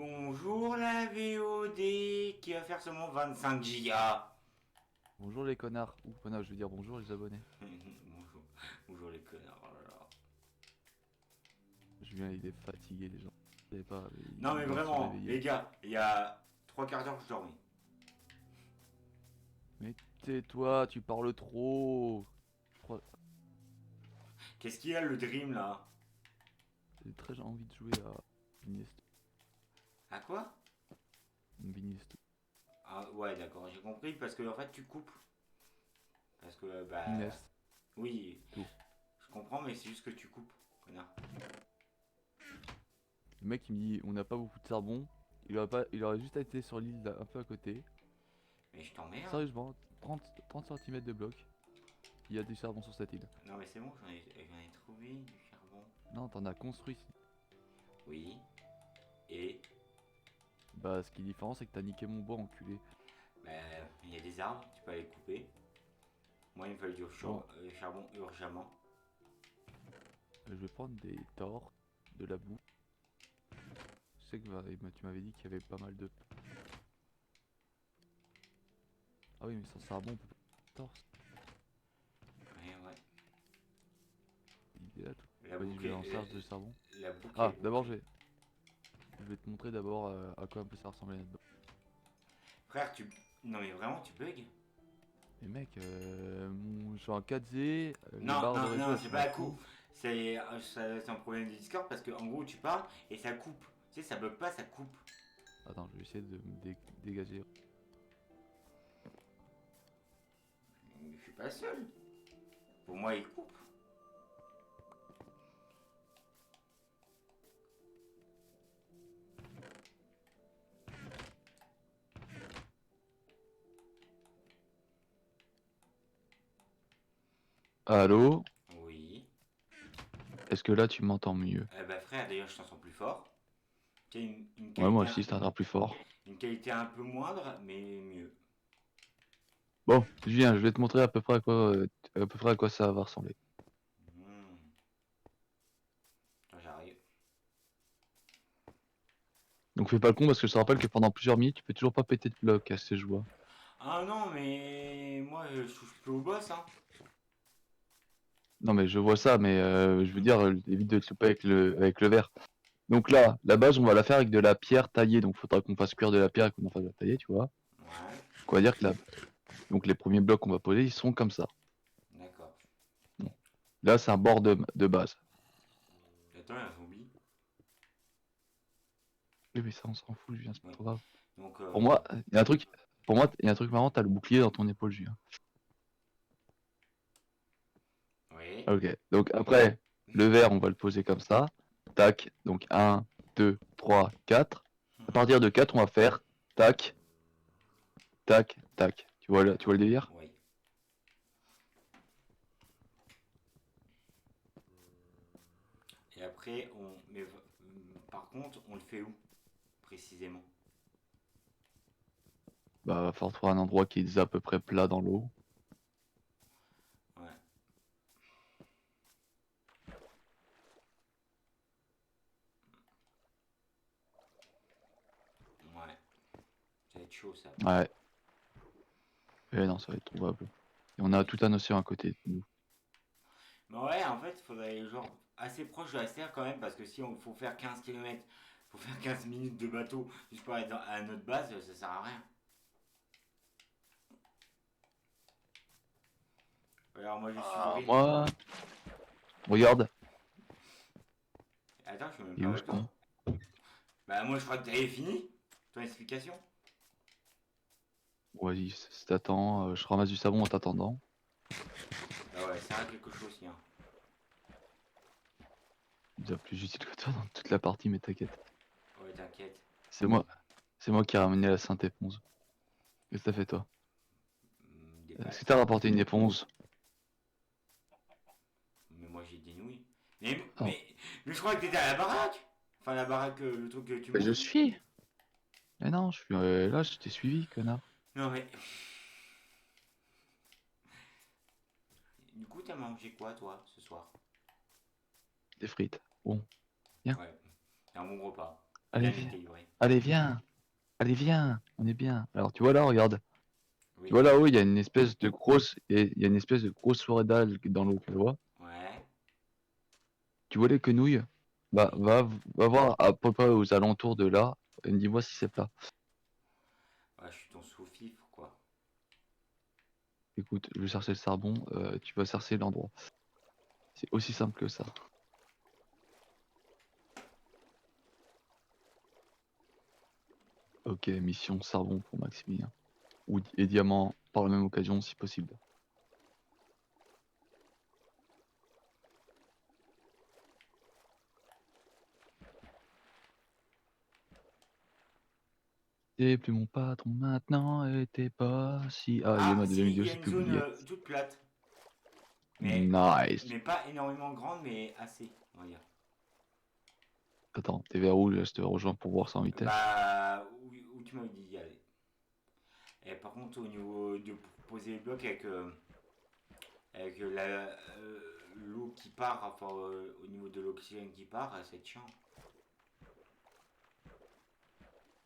Bonjour la VOD qui va faire seulement 25 gigas. Bonjour les connards, ou connards, je veux dire bonjour les abonnés. bonjour, bonjour les connards. Oh là là. Julien il est fatigué déjà. Vous savez pas, Non il mais vient de se vraiment, les réveiller. gars, il y a trois quarts d'heure que je dormais. Mais tais-toi, tu parles trop. Je crois, Qu'est-ce qu'il y a le Dream là? j'ai très envie de jouer à Vinist. À quoi? Vinist. Ah ouais d'accord, j'ai compris parce que en fait tu coupes. Parce que bah Vinest. oui, Tout. je comprends mais c'est juste que tu coupes, connard. Le mec il me dit on n'a pas beaucoup de charbon. Il aurait juste été sur l'île un peu à côté. Mais je t'emmerde. Sérieusement, 30 cm de bloc. Il y a du charbon sur cette île. Non mais c'est bon, j'en ai trouvé du charbon. Non, t'en as construit. Oui. Et Bah ce qui est différent c'est que t'as niqué mon bois enculé. bah il y a des arbres, tu peux aller couper. Moi il me fallait du Bon, charbon urgemment. je vais prendre des tors, de la boue. Je sais que tu m'avais dit qu'il y avait pas mal de... Ah oui, mais sans charbon, on peut pas... Torse, Ouais ouais. il est là tout. La Vas-y, je vais boucle, en charge de charbon. la boucle est Ah, d'abord, bouclée. je vais te montrer d'abord à quoi peut ça ressembler là-dedans. Frère, tu. Non, mais vraiment, tu bugs. Mais mec, je suis en 4Z, les Non, barres de non, réseau non, elles c'est sont pas en à coup. fou. C'est un problème de Discord parce que, en gros, tu parles et ça coupe. Tu sais, ça bug pas, ça coupe. Attends, je vais essayer de me dégager. Je suis pas seul. Pour moi, il coupe. Allô? Oui. Est-ce que là tu m'entends mieux? Bah, frère, d'ailleurs, je t'en sens plus fort. Tu sais, une Ouais, moi qualité, aussi, c'est un plus fort. une qualité un peu moindre, mais mieux. Bon, Julien, je vais te montrer à peu près à quoi ça va ressembler. Hmm. Attends, j'arrive. Donc fais pas le con parce que je te rappelle que pendant plusieurs minutes, tu peux toujours pas péter de bloc à ces joueurs. Ah non, mais moi, je touche plus au boss, hein. Non mais je vois ça, mais je veux Hmm. dire, évite de te louper avec le verre. Donc là, la base, on va la faire avec de la pierre taillée. Donc, faudra qu'on fasse cuire de la pierre et qu'on en fasse de la taillée, tu vois. Ouais, Quoi dire que là, donc les premiers blocs qu'on va poser, ils sont comme ça. d'accord. Bon. Là, c'est un bord de base. Attends, il y a un zombie. Oui, mais ça, on s'en fout, Julien, c'est pas Oui. trop grave. Donc, Pour moi, il y a un truc. Pour moi, il y a un truc marrant, t'as le bouclier dans ton épaule, Julien. oui. Ok. Donc après, le verre, on va le poser comme ça. Tac. Donc un, 2, 3, 4. À Mhm. partir de 4, on va faire tac, tac, tac. Tu vois D'accord. le délire? Oui. Et après, par contre, on le fait où précisément? Bah, faut trouver un endroit qui est à peu près plat dans l'eau. Ouais. Ouais. Ça va être chaud ça. Ouais. Et non, ça va être trouvable. Et on a tout un océan à côté de nous. Mais ouais, en fait, il faudrait genre assez proche de la Terre quand même, parce que si on faut faire 15 km, faut faire 15 minutes de bateau juste pour aller à notre base, ça sert à rien. Alors moi je suis Ah, Dream. moi, regarde. Attends, je suis même Il est pas où ce avec con? toi. Bah moi je crois que t'avais fini ton explication. Vas-y, si t'attends, je ramasse du savon en t'attendant. Bah ouais, ça a quelque chose, tiens. Bien plus utile que toi dans toute la partie, mais t'inquiète. Ouais, t'inquiète. C'est moi, c'est moi qui ai ramené la sainte éponge. Qu'est-ce que t'as fait toi? Des Est-ce que pâtes. t'as rapporté une éponge? Mais moi j'ai des nouilles. Mais, Oh, mais, mais je crois que t'étais à la baraque. Enfin la baraque, le truc que tu bah je manges. suis. Mais non, je suis là, je t'ai suivi, connard. Non mais, du coup t'as mangé quoi toi ce soir? Des frites. Bon, viens, Ouais, c'est un bon repas. allez, Bien viens. équilibré. Allez, viens. Allez, viens. On est bien. Alors, tu vois là, regarde. Tu Oui. vois là-haut, il y a une espèce de grosse, il y a une espèce de grosse soirée d'algues dans l'eau, tu vois. Ouais. Tu vois les quenouilles? Bah, Oui. va voir à peu près aux alentours de là, et dis-moi si c'est plat. Ouais, je suis ton sous-fifre, quoi. Écoute, je vais chercher le charbon, tu vas chercher l'endroit. C'est aussi simple que ça. Ok, mission charbon pour Maximilien. Et diamant par la même occasion si possible. T'es plus mon patron maintenant et t'es pas si... Ah, il y a Ah, ma deuxième si, il vidéo, y a j'ai une tout zone oublié. toute plate. Mais, Nice. mais pas énormément grande, mais assez, on va dire. Attends, t'es vers où? Là, je te rejoins pour voir ça en vitesse. Bah, où tu m'avais dit d'y aller. Et par contre, au niveau de poser les blocs avec l'eau qui part, enfin, au niveau de l'oxygène qui part, c'est chiant.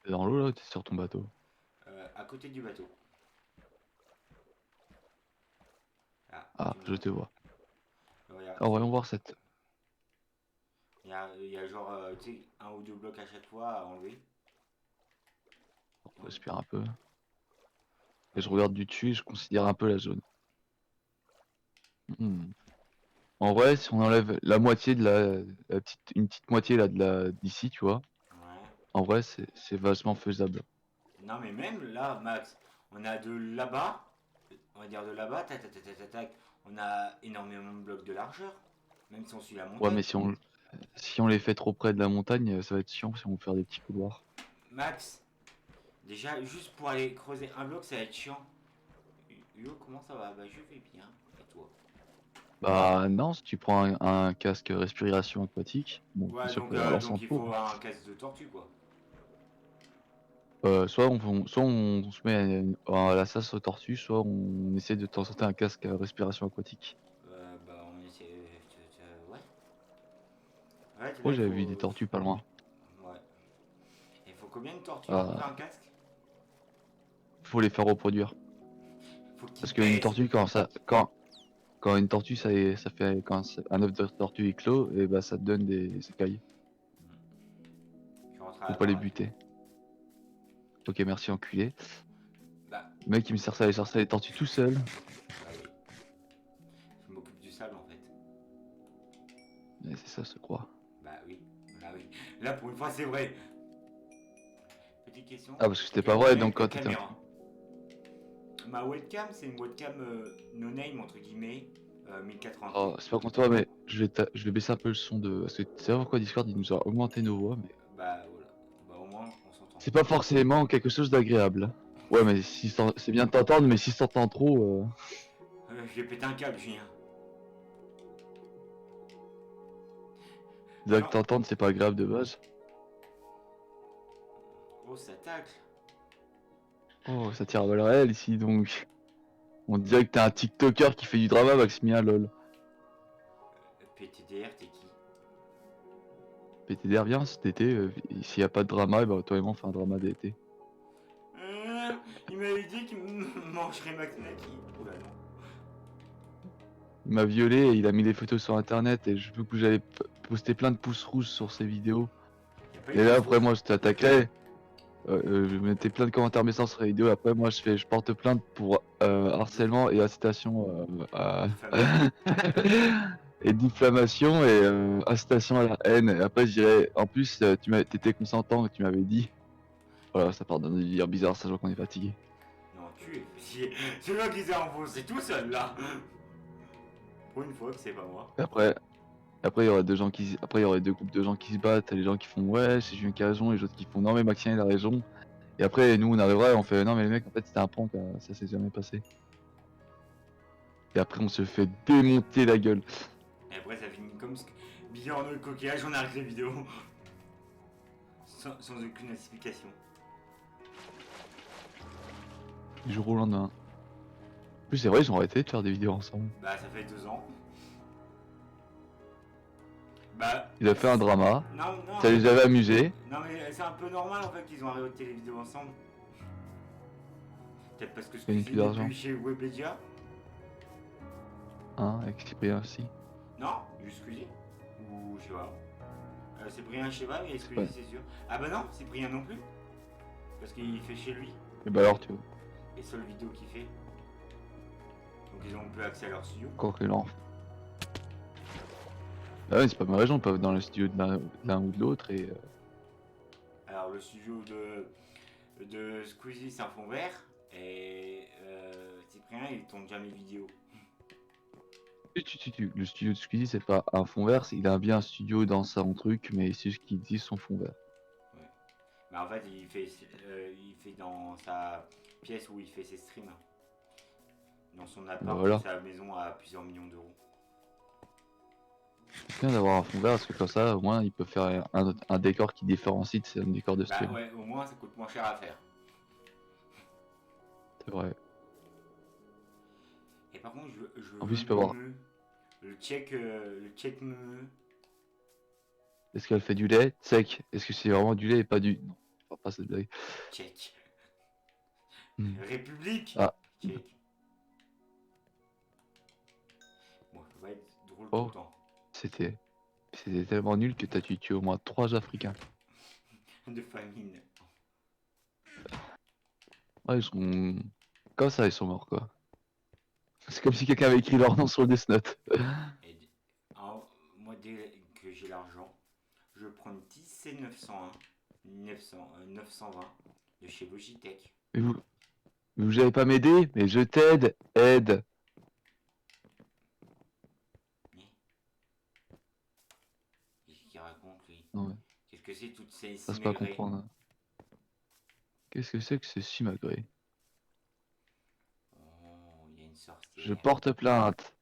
T'es dans l'eau là ou t'es sur ton bateau? À côté du bateau. Là, Ah, tu me je vois. te vois. Regarde, Alors voyons voir cette... il y a genre, tu sais, un ou deux blocs à chaque fois à enlever. On Ouais, respire un peu. Et je ouais. regarde du dessus et je considère un peu la zone. Hmm. En vrai, si on enlève la moitié de une petite moitié là de la d'ici, tu vois, Ouais. en vrai, c'est vachement faisable. Non, mais même là, Max, on a de là-bas, on va dire de là-bas, tac, tac, tac, tac, tac, tac, on a énormément de blocs de largeur, même si on suit la Ouais, mais montagne. si on les fait trop près de la montagne, ça va être chiant si on veut faire des petits couloirs. Max, déjà, juste pour aller creuser un bloc, ça va être chiant. Yo, comment ça va? Bah, je vais bien. Et toi? Bah non, si tu prends un casque respiration aquatique, bon, bien Ouais, sûr, faut y avoir donc il pour. faut un casque de tortue, quoi. Soit on se met à la chasse aux tortues, soit on essaie de t'en sortir un casque à respiration aquatique. Bah, on essaie. Ouais. Ouais, là, Oh, j'avais vu des tortues pas loin. Ouais. Il faut combien de tortues pour faire Ah, un casque? faut les faire reproduire. Faut qu'ils Parce qu'une pèsent. tortue, quand une tortue, ça fait, un œuf de tortue éclot, et bah ça te donne des écailles. Je rentre à Faut la pas les baraque. buter. Ok, merci enculé. Bah, Le mec, il me sert ça, il sort ça les tortues tout seul. bah oui. Je m'occupe du sable en fait. Mais c'est ça, je crois. Bah oui. Bah oui. Là, pour une fois, c'est vrai. Petite question. Ah, parce que c'était Il y a pas vrai, combien donc de quand t'étais caméras? Ma webcam, c'est une webcam no name entre guillemets, 1080p. Oh, c'est pas contre toi, mais je vais baisser un peu le son de. Parce que tu sais pourquoi Discord il nous a augmenté nos voix, mais Bah voilà. Bah au moins, on s'entend. c'est pas forcément quelque chose d'agréable. Ouais, mais si c'est bien de t'entendre, mais si t'entends trop, Je vais péter un câble, Julien. déjà que Quand... t'entendre, c'est pas agréable de base. Oh, ça tacle. Oh, ça tire à balles réelles ici, donc. On dirait que t'es un TikToker qui fait du drama, Maximien, lol. PTDR, t'es qui? PTDR, viens cet été, s'il y a pas de drama, bah toi et moi on fait un drama d'été. Il m'avait dit qu'il mangerait Max Naki. Oh là non. Il m'a violé et il a mis les photos sur internet et je veux que j'allais poster plein de pouces rouges sur ses vidéos. Y'a pas eu de Et là pouce après rouge? moi je t'attaquerai. Je mettais plein de commentaires méchants sur la vidéo. Après, moi, je porte plainte pour harcèlement et incitation Diffamation. et diffamation et incitation à la haine. Et après, je dirais, en plus, t'étais consentant et tu m'avais dit. Voilà, ça part d'un délire bizarre, ça je vois qu'on est fatigué. Non, tu es fier. C'est moi qui s'est enfoncé tout seul là. Pour une fois que c'est pas moi. Et après, il y aurait après, il y aurait deux groupes de gens qui se battent. Les gens qui font ouais, c'est Julien qui a raison, et les autres qui font non, mais Maxime il a raison. Et après, nous, on arrivera et on fait non, mais les mecs, en fait, c'était un prank, ça s'est jamais passé. Et après, on se fait démonter la gueule. Et après, ça finit comme billard dans le coquillage, on arrête les vidéos. Sans aucune explication. Du jour au lendemain. En plus, c'est vrai, ils ont arrêté de faire des vidéos ensemble. Bah, ça fait 2 ans. Bah. Il a fait un drama. Non, non, Ça les avait amusés. non, mais c'est un peu normal en fait qu'ils ont arrêté les vidéos ensemble. Peut-être parce que Gagne Squeezie plus n'est d'argent. plus chez Webedia. Hein, avec Cyprien aussi. Non, juste Squeezie. Ou je sais pas. Cyprien, je sais pas, mais Squeezie, Ouais. c'est sûr. Ah bah non, Cyprien non plus. Parce qu'il fait chez lui. Et bah alors, tu vois. Les seules vidéos qu'il fait. Donc ils ont plus accès à leur studio. Encore que l'enfant. Ah ouais, c'est pas ma raison, ils peuvent dans le studio de l'un ou de l'autre et. Alors le studio de Squeezie, c'est un fond vert. Et Cyprien, il tourne jamais de vidéo. Le studio de Squeezie, c'est pas un fond vert, il a bien un studio dans son truc, mais c'est juste qu'il dit son fond vert. Ouais. Mais en fait, il fait dans sa pièce où il fait ses streams. Dans son appart, Voilà. sa maison à plusieurs millions d'euros. C'est bien d'avoir un fond vert parce que comme ça, au moins, il peut faire un décor qui différencie de un décor de Bah stream. ouais, au moins ça coûte moins cher à faire. C'est vrai. Et par contre, En plus, il peut avoir. le check me. Est-ce qu'elle fait du lait sec? Est-ce que c'est vraiment du lait et pas du. Non, je vois pas cette blague. Check. Hmm. République. Ah. Check. Bon, ça va être drôle Oh. tout le temps. C'était tellement nul que t'as tué au moins 3 Africains. De famine. Ouais, ils sont. Comme ça, ils sont morts quoi. C'est comme si quelqu'un avait écrit leur nom sur le Death Note. Et, moi, dès que j'ai l'argent, je prends une 10901 920 de chez Logitech. Mais vous n'allez pas m'aider? Mais je t'aide, aide. Qu'est-ce qu'il raconte lui? Non, ouais. Qu'est-ce que c'est toutes ces Ça se pas simagrées? comprendre. Qu'est-ce que c'est que ce simagré? Oh, il y a une sorcière. Je porte plainte.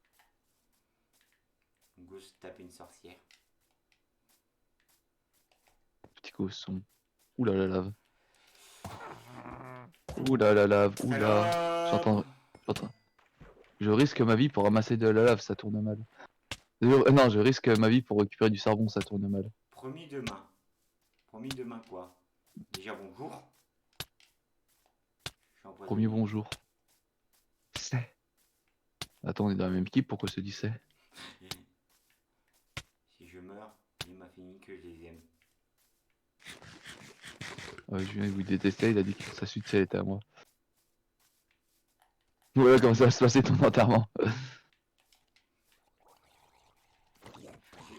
Go se taper une sorcière. Petit cochon. Oula la lave. Oula la lave. Oula. J'entends. Je risque ma vie pour ramasser de la lave, ça tourne mal. Non, je risque ma vie pour récupérer du charbon, ça tourne mal. Promis demain. Promis demain quoi? Déjà bonjour. Je suis empoisonné. Premier bonjour. C'est. Attends, on est dans la même équipe, pourquoi se dit c'est? Si je meurs, il m'a fini que je les aime. Ouais, Julien il vous détestait, il a dit que sa suite elle était à moi. Voilà comment ça va se passer ton enterrement.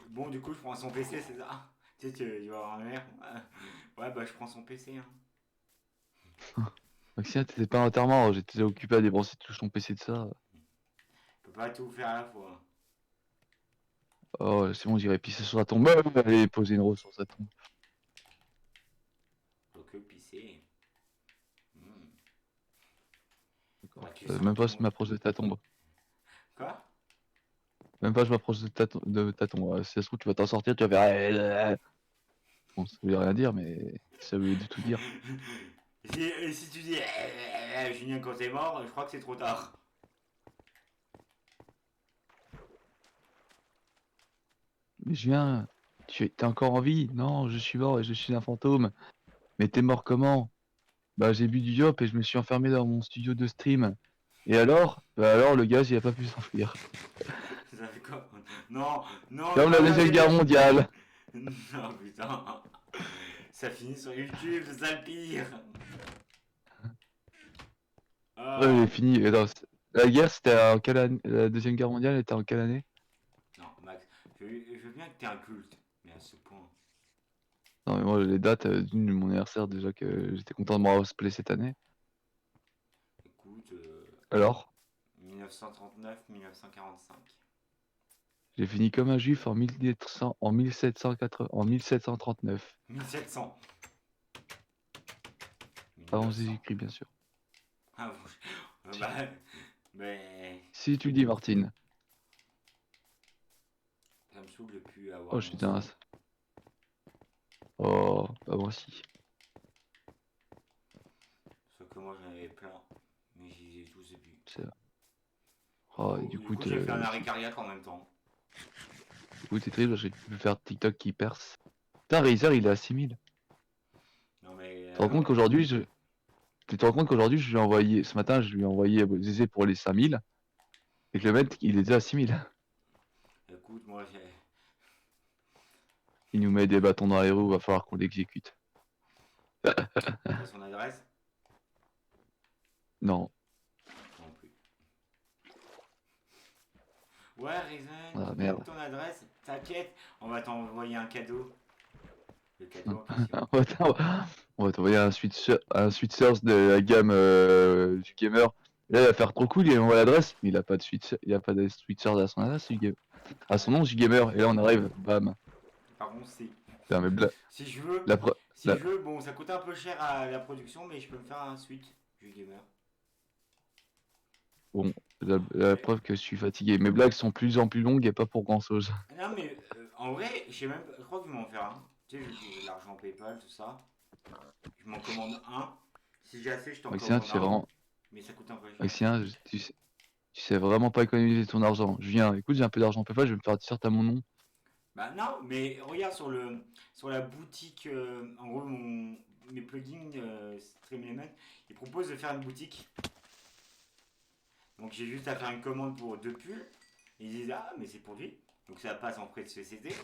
Bon, du coup, je prends son PC, c'est ça? Tu sais, tu vas avoir ma mère. Ouais, bah, je prends son PC. Hein. Maxime, t'étais pas à l'enterrement, j'étais occupé à débrancher tout ton PC de ça. Je peux pas tout faire à la fois. Oh, c'est bon, j'irai pisser sur sa tombe. Allez, poser une rose sur sa tombe. Faut que pisser. D'accord. Bah, tu sens Même pas ton- je m'approche de ta tombe. Quoi? Même pas je m'approche de ta tombe. Si ça se trouve, tu vas t'en sortir, tu vas faire. Bon, ça veut rien dire, mais ça veut du tout dire. Si tu dis Julien quand t'es mort, je crois que c'est trop tard. Mais Julien, t'es encore en vie? Non, je suis mort et je suis un fantôme. Mais t'es mort comment? Bah, j'ai bu du yop et je me suis enfermé dans mon studio de stream. Et alors? Bah alors, le gaz, il a pas pu s'enfuir. Ça fait quoi? Non, non, Comme la non, Deuxième Guerre mondiale. Non, putain. Ça finit sur YouTube, c'est ça le pire. Ah. Ouais, il est fini. Attends, la guerre, c'était en quelle année? La Deuxième Guerre mondiale était en quelle année? Non, Max, je veux bien que t'aies un culte, mais à ce point. Non, mais moi, les dates d'une de mon anniversaire, déjà que j'étais content de me cosplay cette année. Écoute, Alors? 1939-1945. J'ai fini comme un juif en 1739. 1700. Avant 1900. Jésus-Christ, bien sûr. Ah, bah, mais Si tu le dis, Martine. ça me saoule de plus avoir. Oh, je suis dingue. Oh, bah moi aussi. Sauf que moi j'en avais plein, mais je les ai tous vus. C'est... Oh, et du coup, j'ai fait un arrêt cardiaque en même temps. Écoute, c'est triste parce que tu peux faire TikTok qui perce. Putain, Razer il est à 6000. Non mais Tu te rends compte qu'aujourd'hui, tu te rends compte qu'aujourd'hui, je lui ai envoyé, ce matin, je lui ai envoyé Zézé pour les 5000. Et que le mec, il est déjà à 6000. écoute, moi j'ai. Il nous met des bâtons dans les roues, va falloir qu'on l'exécute. T'as son adresse? Non. Non plus. Ouais, Raisin, Ah donne merde. ton adresse, t'inquiète, on va t'envoyer un cadeau. Le cadeau en question. On va t'envoyer un switch de la gamme du gamer. Là, il va faire trop cool, il envoie l'adresse, mais il a pas de switch, il a pas de switchers à son adresse, à son nom, du gamer. Et là, on arrive, bam. Par contre, si, Putain, mais si je veux, la, pre- si la- je veux, bon, ça coûte un peu cher à la production, mais je peux me faire un suite du gamer. bon, la Mais- preuve que je suis fatigué. Mes blagues sont plus en plus longues et pas pour grand chose. non, mais en vrai, je sais même pas, je crois qu'ils vont en faire un. Tu sais, vu que j'ai l'argent PayPal, tout ça, je m'en commande un. Si j'ai assez, je t'en Maxien, commande tu sais un, vraiment, mais ça coûte un peu cher. Maxien, tu sais vraiment pas économiser ton argent. Julien, écoute, j'ai un peu d'argent PayPal, je vais me faire un t-shirt à mon nom. Bah non, mais regarde sur la boutique, en gros, mes plugins Stream Element, ils proposent de faire une boutique. Donc j'ai juste à faire une commande pour 2 pulls. Ils disent ah mais c'est pour lui. Donc ça passe en frais de société.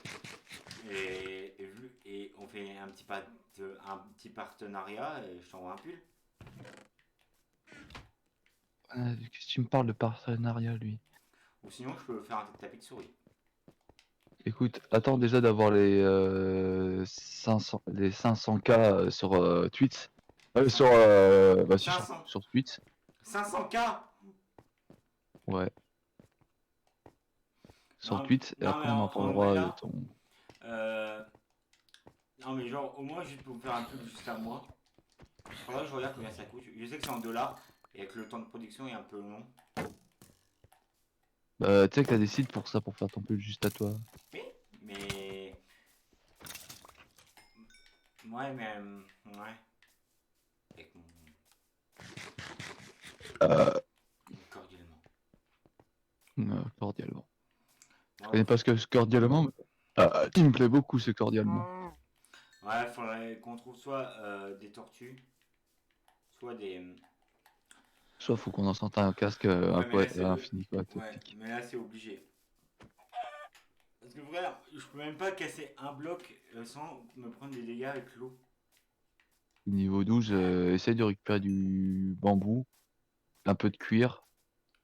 Et on fait un petit partenariat et je t'envoie un pull. Qu'est-ce que tu me parles de partenariat, lui? Ou sinon je peux faire un tapis de souris. Écoute, attends déjà d'avoir les 500K sur Twitch. Cin- Bah si, 500. sur Twitch. 500K. Ouais, sur Non, Twitch. Et non mais après, on en en vrai parlera de là. ton. euh, non mais genre au moins juste pour faire un pull juste à moi. Faudrait que je regarde combien ça coûte. Je sais que c'est en dollars. Et que le temps de production est un peu long. Bah, tu sais que t'as des sites pour ça, pour faire ton pull juste à toi. Mais. Ouais, mais. Ouais. Avec mon. Euh, Cordialement. Cordialement. Je Ouais, connais pas ce que c'est cordialement, mais il me plaît beaucoup ce cordialement. ouais, faudrait qu'on trouve soit des tortues, soit des. Soit faut qu'on en sorte un casque Ouais, mais là c'est. infini, quoi, Ouais, tactique. mais là c'est obligé. Parce que frère, je peux même pas casser un bloc sans me prendre des dégâts avec l'eau. Niveau 12, essaye de récupérer du bambou, un peu de cuir,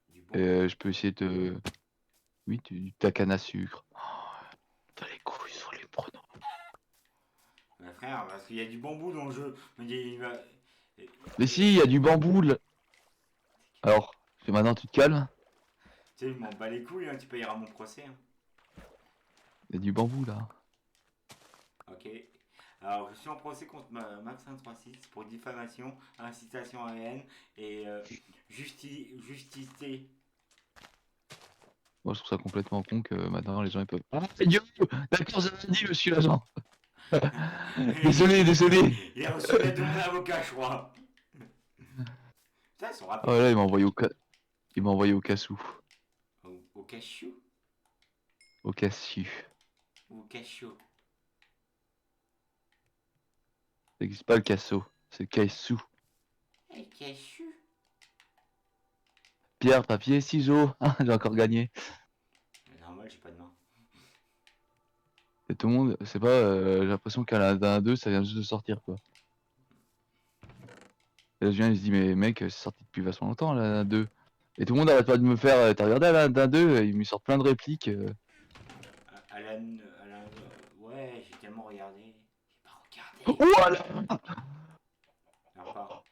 Du et bambou. je peux essayer de. Oui, ta canne à sucre. T'as les couilles sur les pronoms. Ouais, frère, parce qu'il y a du bambou dans le jeu. Mais Mais si, il y a du bambou là. Alors, maintenant tu te calmes. Tu sais, je m'en bats les couilles, hein, tu payeras mon procès. Hein. Il y a du bambou là. Ok. Alors, je suis en procès contre Max136 pour diffamation, incitation à la haine et justicité. Moi je trouve ça complètement con que maintenant les gens ils peuvent. Ah, yo, d'accord, j'avais dit, monsieur l'agent. Désolé, désolé. Il a reçu l'aide de mon avocat, je crois. Putain, ils sont Oh rapides. là, il m'a envoyé au cassou. Au cachou Au cassu. ou au cachot. Ça n'existe pas le casso, c'est le cassou. Eh, cachou. Pierre, papier, ciseaux. Ah, j'ai encore gagné. Normal, j'ai pas de main. Et tout le monde, c'est pas, j'ai l'impression qu'à la 2, ça vient juste de sortir quoi. Et là, je viens, il se dit, mais mec, c'est sorti depuis vachement longtemps la 2. Et tout le monde arrête pas de me faire, t'as regardé la 2, ils me sortent plein de répliques. Ouais, j'ai tellement regardé. J'ai pas regardé. Voilà. Non, pas.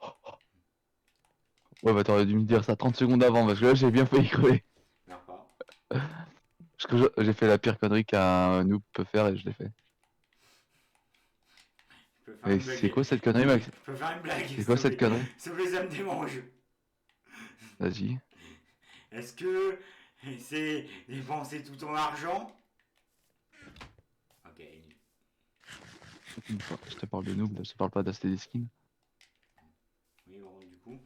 Ouais, bah t'aurais dû me dire ça 30 secondes avant, parce que là, j'ai bien failli crever. Non, pas. Parce que j'ai fait la pire connerie qu'un noob peut faire et je l'ai fait. Je peux faire Mais une c'est blague. quoi cette connerie, Max? Je peux faire une blague, C'est s'il quoi te cette plaît. connerie? S'il te plaît, ça me démange. Vas-y. Est-ce que c'est dépenser tout ton argent? Ok, Je te parle de noob, là, je te parle pas d'acheter des skins. oui, bon, du coup.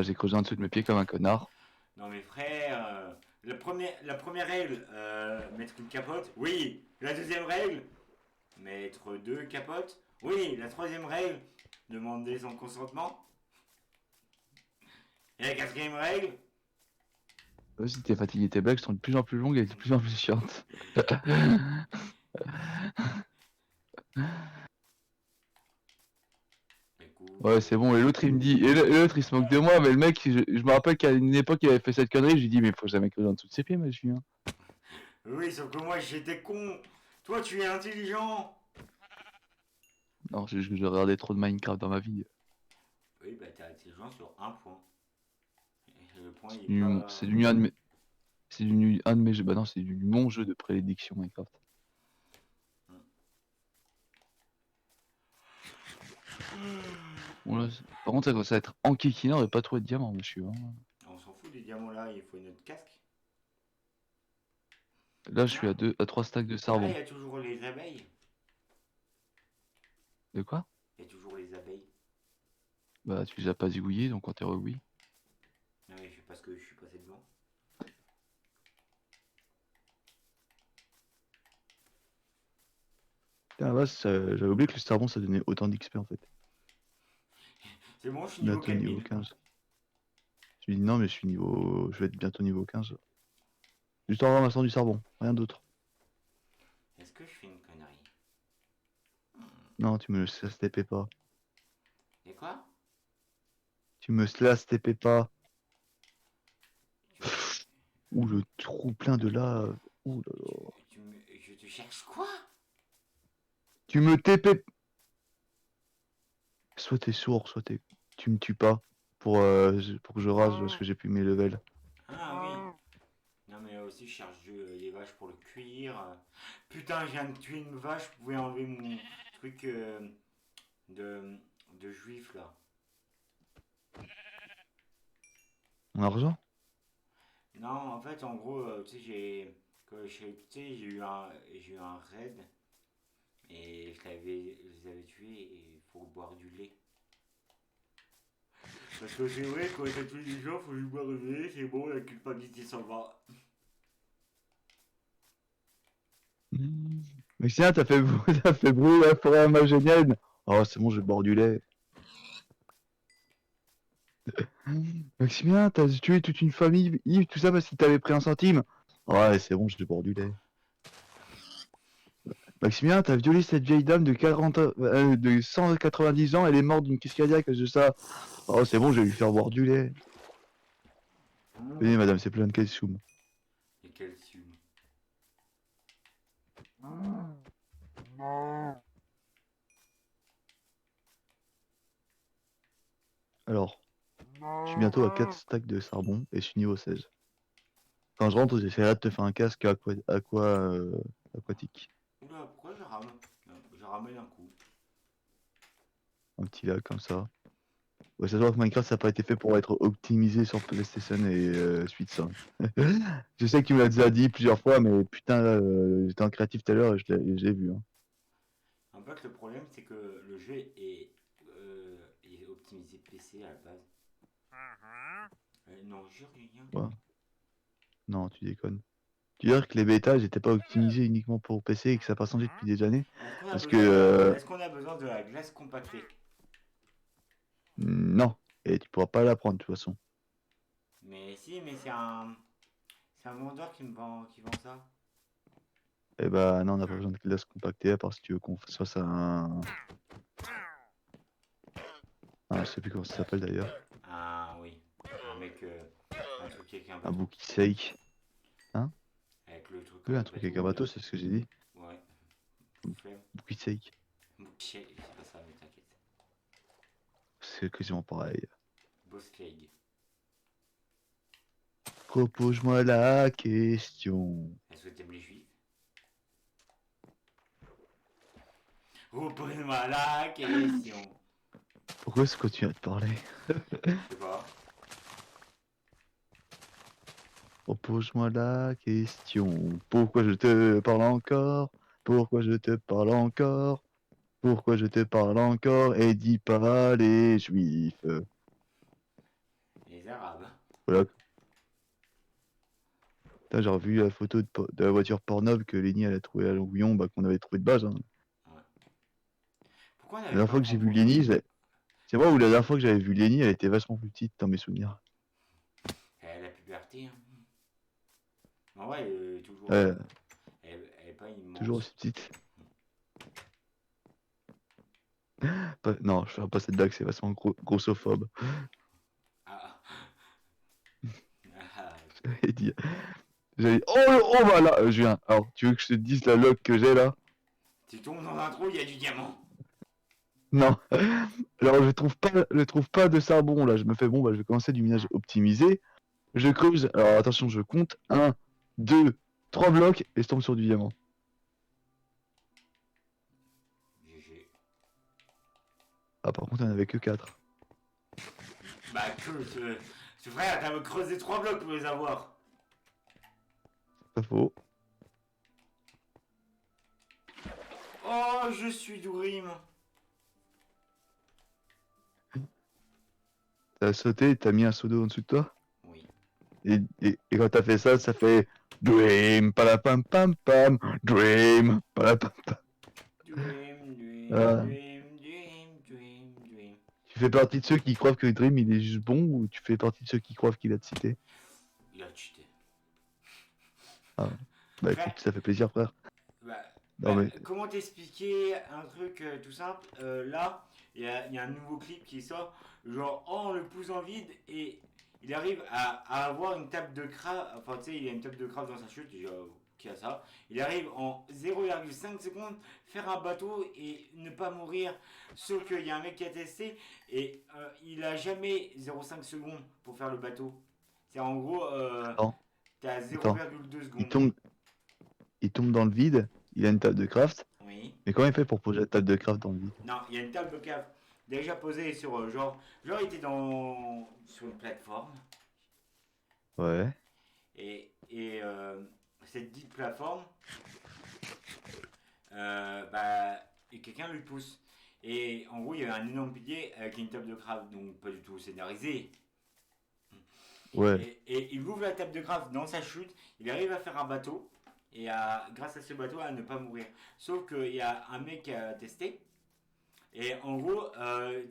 J'ai creusé en dessous de mes pieds comme un connard. Non, mais frère, La première règle, mettre une capote. Oui. La deuxième règle, mettre deux capotes. Oui. La troisième règle, demander son consentement. Et la quatrième règle, Si t'es fatigué, tes blagues sont de plus en plus longues et de plus en plus chiantes. écoute, Ouais, c'est bon. Et l'autre, il me dit. Et l'autre, il se moque de moi. Mais le mec, je me rappelle qu'à une époque, il avait fait cette connerie. Je lui dis, mais faut jamais creuser en dessous de ses pieds, moi, Julien. oui, sauf que moi j'étais con. Toi tu es intelligent. Non, je regardais trop de Minecraft dans ma vie. Oui, bah t'es intelligent sur un point. Et le point il est C'est pas. devenu un de mes. C'est devenu un de mes jeux. Bah non, c'est devenu mon jeu de prédilection, Minecraft. Bon, là, par contre, ça commence à être enquiquinant et pas trop de diamants, monsieur. Hein. On s'en fout des diamants là, il faut notre casque. Là, je suis à 3 stacks de Ah, il charbon. y a toujours les abeilles. De quoi? Il y a toujours les abeilles. Bah, tu les as pas zigouillés, donc on t'est oui. Non, mais parce que je suis passé devant. Putain, là, j'avais oublié que le charbon ça donnait autant d'XP en fait. C'est bon, je suis niveau Bientôt niveau 4000. 15. Je me dis non, mais je vais être bientôt niveau 15. Juste en ramassant du charbon, rien d'autre. Est-ce que je fais une connerie? Non, tu me le slash TP pas. Et quoi? Tu me slash TP pas. Tu me- Ouh, le trou plein de lave. Ouh là là. Je te cherche quoi? Tu me TP. Soit t'es sourd, soit t'es. Tu me tues pas pour que je rase parce que j'ai plus mes levels. Ah oui. Non, mais aussi je cherche les vaches pour le cuir. Putain, je viens de tuer une vache, vous pouvez enlever mon truc de, de juif là. Mon argent? Non, en fait, en gros, tu sais, j'ai eu un raid et je les avais tués et il faut boire du lait. Parce que c'est vrai, quand t'as tué des gens, faut lui boire du lait, c'est bon, la culpabilité s'en va. Maxime, t'as fait brûler la forêt amazonienne. Oh, c'est bon, je vais boire du lait. Maximien, t'as tué toute une famille, Yves, tout ça parce qu'il t'avait pris un centime. Ouais, c'est bon, je vais boire du lait. Maximien, t'as violé cette vieille dame de 190 ans, elle est morte d'une crise cardiaque à cause de ça. Oh, c'est bon, je vais lui faire boire du lait. Venez, madame, c'est plein de calcium. Et calcium. Alors, je suis bientôt à 4 stacks de charbon et je suis niveau 16. Quand je rentre, j'essaierai de te faire un casque aquatique. Oula, pourquoi je rame? Non, je ramène un coup. Un petit lac comme ça. Ouais, ça se voit que Minecraft ça n'a pas été fait pour être optimisé sur PlayStation et Switch 5. Je sais que tu me l'as déjà dit plusieurs fois, mais putain, là, j'étais en créatif tout à l'heure et je l'ai vu. Hein. En fait, le problème, c'est que le jeu est optimisé PC à la base. Non, jure, rien. Ouais. Non, tu déconnes. Tu veux dire que les bêtas n'étaient pas optimisés uniquement pour PC et que ça n'a pas changé depuis des années? Parce que Est-ce qu'on a besoin de la glace compactée? non, et tu pourras pas l'apprendre de toute façon. Mais si, mais c'est un vendeur qui vend ça. Et bah non, on n'a pas besoin de classe compactée à part si tu veux qu'on fasse je sais plus comment ça s'appelle d'ailleurs. Ah oui, un mec, un truc avec un Un bateau. bouki sake. Hein? Avec le truc Oui, un truc avec un bateau, là. c'est ce que j'ai dit. Ouais, flemme. Bouki sake. C'est pas ça, mais t'inquiète. C'est quasiment pareil. Boss Craig. Propose-moi la question. Est-ce que t'aimes les juifs? Repose-moi la question. Pourquoi est-ce que tu viens de parler? Je sais pas. Propose-moi la question. Pourquoi je te parle encore? Pourquoi je te parle encore? Pourquoi je te parle encore? Et dis pas les juifs. Les arabes. Voilà. Putain, j'ai revu la photo de la voiture Pornhub que Lenny elle a trouvé à Longuillon, bah, qu'on avait trouvé de base. Hein. Ouais. Pourquoi on La n'avait dernière pas fois que j'ai prendre vu pour nous? Lenny, c'est vrai où la dernière fois que j'avais vu Lenny, elle était vachement plus petite dans mes souvenirs. La puberté. Hein. En vrai, Ouais, elle est pas toujours immense. aussi petite. Non, je ferai pas cette blague, c'est vachement grossophobe. Ah, ah, J'allais dire. Oh bah là, Julien, alors tu veux que je te dise la log que j'ai là? tu tombes dans un trou, il y a du diamant. Non. Alors je trouve pas de charbon là. Je me fais bon, bah je vais commencer du minage optimisé. Je creuse. Alors attention, je compte. Un, 2, 3 blocs et je tombe sur du diamant. GG. Ah par contre, il n'y en avait que 4. Bah que ce frère, t'as creusé 3 blocs pour les avoir. Pas faux. Oh, je suis Dourim. T'as sauté, t'as mis un seau d'eau en dessous de toi. Oui. Et quand t'as fait ça, ça fait Dream, palapam pam pam, Dream, palapam pam. Dream, dream, Ah. dream, dream, dream, dream. Tu fais partie de ceux qui croient que Dream il est juste bon ou tu fais partie de ceux qui croient qu'il a de cité? Il a cheaté. Ah. Bah écoute, Frère, ça fait plaisir frère. bah, Non mais comment t'expliquer un truc tout simple. Là, il y a un nouveau clip qui sort, genre en le poussant vide et il arrive à avoir une table de craft. Enfin, tu sais, il a une table de craft dans sa chute, qui a ça. Il arrive en 0,5 secondes faire un bateau et ne pas mourir. Sauf qu'il y a un mec qui a testé et il a jamais 0,5 secondes pour faire le bateau. C'est en gros, attends, t'es à attends. 0,2 Il secondes. tombe, il tombe dans le vide, il a une table de craft. Oui. Mais comment il fait pour poser la table de craft dans le vide? Non, il y a une table de cave déjà posée sur genre il était sur une plateforme Ouais. et cette dite plateforme, bah et quelqu'un lui pousse et en gros il y avait un énorme pilier avec une table de craft donc pas du tout scénarisé Ouais. et il ouvre la table de craft dans sa chute, il arrive à faire un bateau et grâce à ce bateau à ne pas mourir. Sauf qu'il y a un mec qui a testé. Et en gros,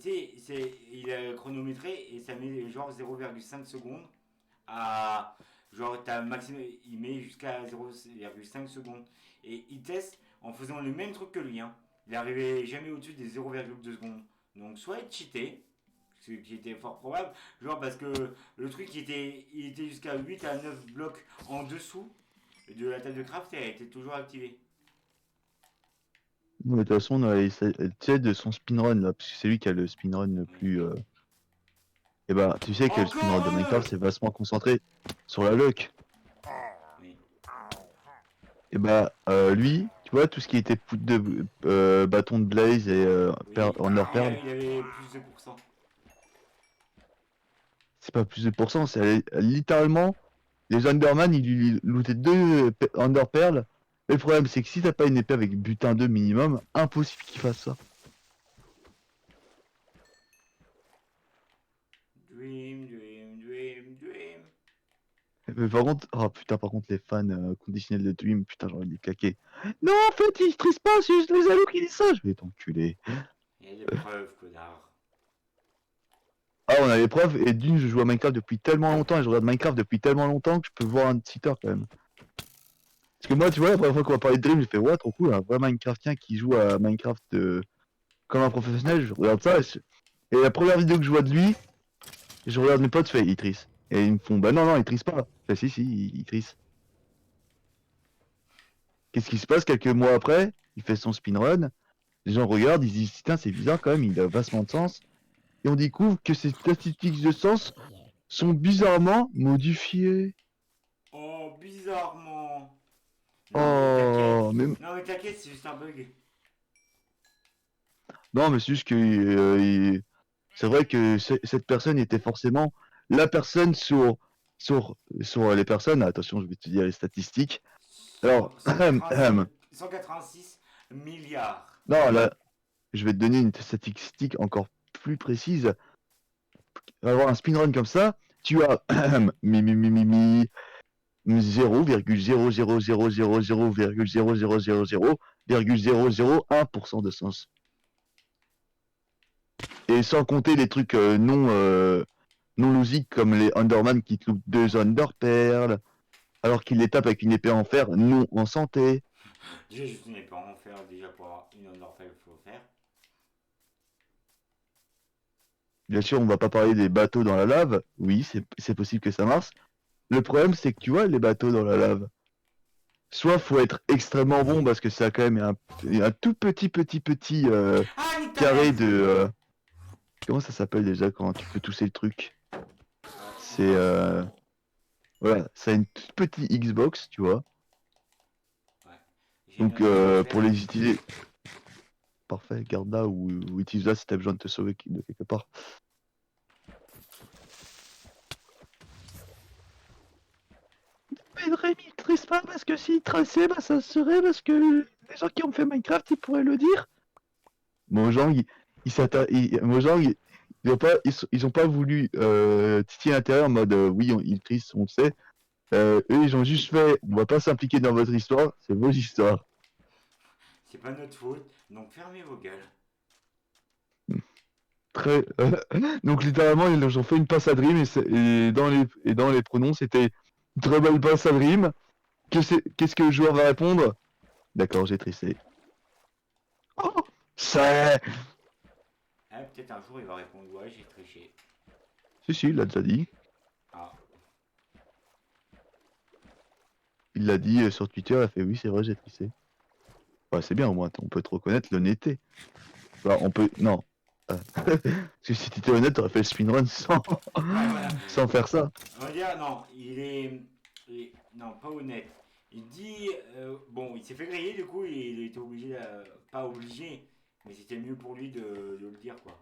tu sais, il a chronométré et ça met genre 0,5 secondes à. Genre, maximum, il met jusqu'à 0,5 secondes. Et il teste en faisant le même truc que lui. Hein. Il n'arrivait jamais au-dessus des 0,2 secondes. Donc, soit il cheatait, ce qui était fort probable, genre parce que le truc il était jusqu'à 8 à 9 blocs en dessous de la table de craft et elle était toujours activée. Non, mais de toute façon, tu sais, de son speedrun là, parce que c'est lui qui a le speedrun le Oui. plus. Et bah, tu sais que le speedrun Encore de eux. Minecraft c'est vachement concentré sur la luck. Oui. Et bah, lui, tu vois, tout ce qui était de bâton de blaze et Oui. Ender Il, Pearl, il avait plus de pourcents. c'est pas plus de pourcents, c'est littéralement les Enderman ils lui lootaient 2 Ender Pearl. Mais le problème, c'est que si t'as pas une épée avec butin 2 minimum, impossible qu'il fasse ça. Dream, dream, dream, dream. Mais par contre, oh putain, par contre, les fans conditionnels de Dream, putain, j'aurais dû claquer. Non, en fait, ils triste pas, c'est juste les alous qui disent ça. Je vais t'enculer. Il y a des preuves, connard. Ah, on a les preuves, et d'une, je joue à Minecraft depuis tellement longtemps, et je regarde Minecraft depuis tellement longtemps que je peux voir un cheater quand même. Parce que moi, tu vois, la première fois qu'on va parler de Dream, j'ai fait, ouais, trop cool, un vrai Minecraftien qui joue à Minecraft comme un professionnel, je regarde ça, et la première vidéo que je vois de lui, je regarde mes potes, je fais, il trisse. Et ils me font, bah non, non, il trisse pas. Je fais, si, il trisse. Qu'est-ce qui se passe quelques mois après? Il fait son speedrun. Les gens regardent, ils se disent, putain, c'est bizarre quand même, il a vastement de sens. Et on découvre que ces statistiques de sens sont bizarrement modifiées. Oh, bizarrement. Non, mais t'inquiète. Oh, mais Non, mais t'inquiète, c'est juste un bug. non, mais c'est juste que c'est vrai que cette personne était forcément la personne sur les personnes. Attention, je vais te dire les statistiques. Alors, 186 milliards. non, là, je vais te donner une statistique encore plus précise. Avoir un speedrun comme ça, tu as mi, mi, mi, mi, mi, 0,0000000,000,000,000,000,000,000,000,000,000,000,000,000,000,000,000% de sens. Et sans compter les trucs non logiques comme les Underman qui te loupent 2 Underperles, alors qu'ils les tapent avec une épée en fer non en santé. Déjà, je n'ai pas en faire déjà pour avoir une Underfell, il faut faire. Bien sûr, on va pas parler des bateaux dans la lave. Oui, c'est possible que ça marche. Le problème, c'est que tu vois, les bateaux dans la lave, soit faut être extrêmement bon parce que ça a quand même un tout petit Ah, nique ta mère! carré de. Comment ça s'appelle déjà quand tu peux tousser le truc? C'est. Voilà, ça a une toute petite Xbox, tu vois. Ouais. J'ai Donc noté de le pour faire. les utiliser. Parfait, garde-la ou utilise-la si t'as besoin de te sauver de quelque part. Mais Rémi, il triste pas parce que s'il traçait, bah ça serait parce que les gens qui ont fait Minecraft, ils pourraient le dire. Mojang, Mojang, ils ont pas voulu titiller l'intérieur en mode oui, ils triste, on le sait. Eux, ils ont juste fait, on va pas s'impliquer dans votre histoire, c'est vos histoires. C'est pas notre faute, donc fermez vos gueules. Très, donc littéralement, ils ont fait une passe à Dream et dans les pronoms, c'était une très belle passe à Dream. Qu'est-ce que le joueur va répondre? D'accord, j'ai tricé. Oh, c'est... Ah, peut-être un jour il va répondre ouais, j'ai triché. Si, il l'a déjà dit. Ah, Il l'a dit sur Twitter, il a fait oui, c'est vrai, j'ai tricé. Ouais, c'est bien au moins, on peut te reconnaître l'honnêteté. Enfin, on peut... Non. Parce que si t'étais honnête, t'aurais fait le speedrun sans... ouais, voilà. sans faire ça. On va dire, non, non, pas honnête. Il dit, bon, il s'est fait griller, du coup, il était obligé, pas obligé, mais c'était mieux pour lui de le dire, quoi.